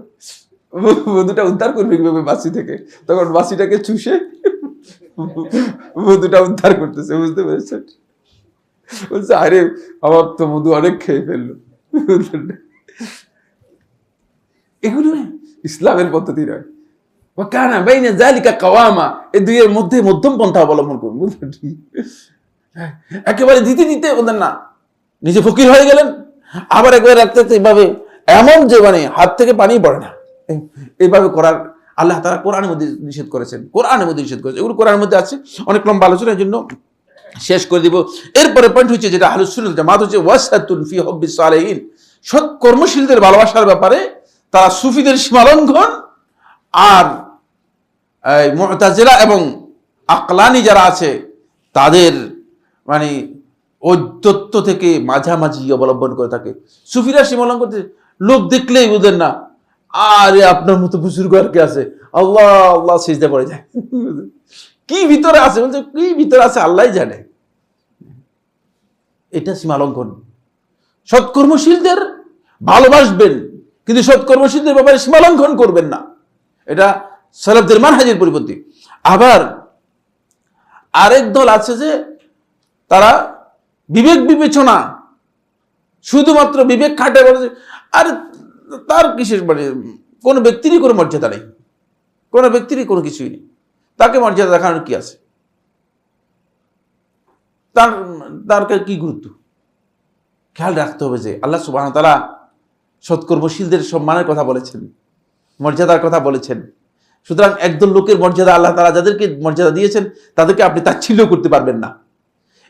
মধুটা উদ্ধার করবে কিভাবে বাসি থেকে? তখন বাসিটাকে চুষে মধুটা উদ্ধার করতেছে। বুঝতে পেরেছেন? বলছে আরে আমার তো মধু অনেক খেয়ে ফেললো। এগুলো ইসলামের পদ্ধতি নয়। কানা বাইনা যালিকা কাওয়ামা, এই দুইয়ের মধ্যে মধ্যম পন্থা অবলম্বন করুন। বুঝলেন? একেবারে দিতে দিতে বললেন না, নিজে ফকির হয়ে গেলেন, আবার একবার রাখতে এইভাবে এমন যে মানে হাত থেকে পানি পড়ে না, এইভাবে করার আল্লাহ তাআলা কোরআনের মধ্যে নিষেধ করেছেন। কোরআনের মধ্যে নিষেধ করেছেন, এগুলো কোরআনের মধ্যে আছে। অনেক লম্বা আলোচনার জন্য শেষ করে দিব। এরপরে পয়েন্ট হচ্ছে যেটা আহলুস সুন্নাত ওয়াল জামাত হচ্ছে ওয়াসাতুন ফি হুব্বিস সালিহিন, সৎ কর্মশীলদের ভালোবাসার ব্যাপারে তারা সুফিদের সীমালঙ্ঘন আর মুতাজিলা এবং আকলানি যারা আছে তাদের মানে ঔদ্ধত্য থেকে মাঝামাঝি অবলম্বন করে থাকে। সুফিরা সীমালঙ্ঘন করতে লোক দেখলেই বুঝেন না, আরে আপনার মতো বুজুর্গ আর কে আছে, আল্লাহ আল্লাহ সিজদা পড়ে যায়। কি ভিতরে আছে বলছে, কি ভিতরে আছে আল্লাহই জানে। এটা সীমালঙ্ঘন। সৎকর্মশীলদের ভালোবাসবেন কিন্তু সৎকর্মশীলদের ব্যাপারে সীমালঙ্ঘন করবেন না, এটা সালাফদের মানহাজের পরিপন্থী। আবার আরেক দল আছে যে তারা বিবেক বিবেচনা, শুধুমাত্র বিবেক খাটে বলে, আর তার কিসের মানে কোনো ব্যক্তিরই কোনো মর্যাদা নেই, কোনো ব্যক্তিরই কোনো কিছুই নেই, তাকে মর্যাদা দেখানোর কি আছে, তার কি গুরুত্ব? খেয়াল রাখতে হবে যে আল্লাহ সুবহানাহু ওয়া তাআলা সৎকর্মশীলদের সম্মানের কথা বলেছেন, মর্যাদার কথা বলেছেন। সুতরাং একদল লোকের মর্যাদা আল্লাহ তাআলা যাদেরকে মর্যাদা দিয়েছেন তাদেরকে আপনি তাচ্ছিল্য করতে পারবেন না।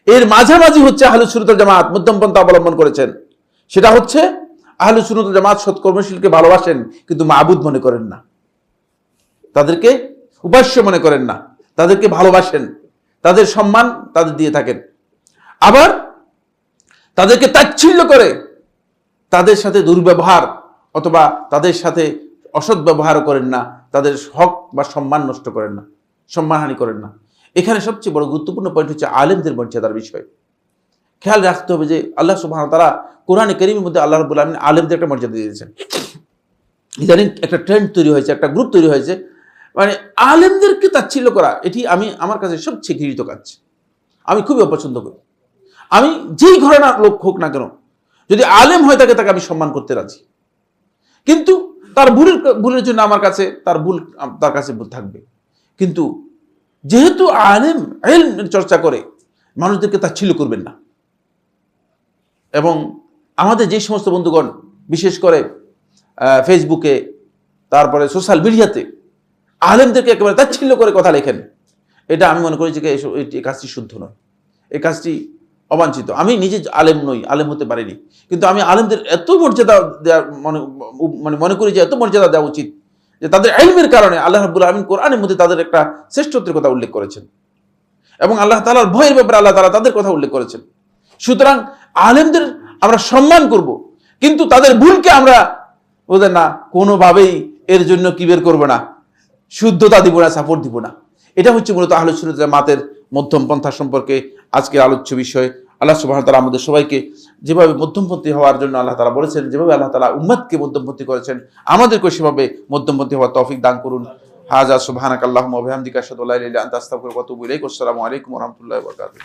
এর মাঝামাঝি হচ্ছে আহলুস সুন্নাত ওয়াল জামাত মধ্যমপন্থা অবলম্বন করেছেন। সেটা হচ্ছে আহলুস সুন্নাত ওয়াল জামাত সৎকর্মশীলকে ভালোবাসেন কিন্তু মাবুদ মনে করেন না, তাদেরকে উপাস্য মনে করেন না, তাদেরকে ভালোবাসেন, তাদের সম্মান তাদের দিয়ে থাকেন। আবার তাদেরকে তাচ্ছিল্য করে তাদের সাথে দুর্ব্যবহার অথবা তাদের সাথে অসৎ ব্যবহারও করেন না, তাদের হক বা সম্মান নষ্ট করেন না, সম্মানহানি করেন না। এখানে সবচেয়ে বড় গুরুত্বপূর্ণ পয়েন্ট হচ্ছে আলেমদের মর্যাদার বিষয়। খেয়াল রাখতে হবে যে আল্লাহ সুবহানাহু ওয়া তাআলা কোরআনে কারীমের মধ্যে আল্লাহ রাব্বুল আলামিন আলেমদের একটা মর্যাদা দিয়েছেন। ইদানিং একটা ট্রেন্ড তৈরি হয়েছে, একটা গ্রুপ তৈরি হয়েছে, মানে আলেমদেরকে তাচ্ছিল্য করা, এটি আমার কাছে সবচেয়ে ঘৃণিত কাজ। আমি খুবই অপছন্দ করি। আমি যেই ঘরানার লোক হোক না কেন, যদি আলেম হয় তাকে আমি সম্মান করতে রাজি, কিন্তু তার ভুলের জন্য আমার কাছে তার কাছে ভুল থাকবে। কিন্তু যেহেতু আলেম ইলম চর্চা করে, মানুষদেরকে তাচ্ছিল্য করবেন না। এবং আমাদের যে সমস্ত বন্ধুগণ বিশেষ করে ফেসবুকে তারপরে সোশ্যাল মিডিয়াতে আলেমদেরকে একেবারে তাচ্ছিল্য করে কথা লেখেন, এটা আমি মনে করি যে এই কাজটি শুদ্ধ নয়, এই কাজটি অবাঞ্ছিত। আমি নিজে আলেম নই, আলেম হতে পারিনি, কিন্তু আমি আলেমদের এত মর্যাদা দেওয়ার মনে করি যে এত মর্যাদা দেওয়া উচিত যে তাদের ইলমের কারণে আল্লাহ রাব্বুল আলামিন কোরআনের মধ্যে তাদের একটা শ্রেষ্ঠত্বের কথা উল্লেখ করেছেন এবং আল্লাহ তাআলার ভয়ের ব্যাপারে আল্লাহ তাআলা তাদের কথা উল্লেখ করেছেন। সুতরাং আলেমদের আমরা সম্মান করব, কিন্তু তাদের ভুলকে আমরা ওদের না কোনোভাবেই এর জন্য কি বের করবো না, শুদ্ধতা দিব না, সাপোর্ট দিব না। এটা হচ্ছে মূলত আহলুস সুন্নাত ওয়াল জামাতের মধ্যম পন্থা সম্পর্কে আজকের আলোচ্য বিষয়। আল্লাহ সুবহানাহু ওয়া তাআলা আমাদের সবাইকে যেভাবে মধ্যমপন্থী হওয়ার জন্য আল্লাহ তাআলা বলেছেন, যেভাবে আল্লাহ তাআলা উম্মতকে মধ্যমপন্থী করেছেন, আমাদেরকে সেভাবে মধ্যমপন্থী হওয়ার তৌফিক দান করুন। হাযা সুবহানাকাল্লাহুম্মা ওয়া বিহামদিকা আশহাদু আল্লা ইলাহা ইল্লা আনতা আস্তাগফিরুকা ওয়া আতুবু ইলাইক। আসসালামু আলাইকুম ওয়া রাহমাতুল্লাহি ওয়া বারাকাতুহু।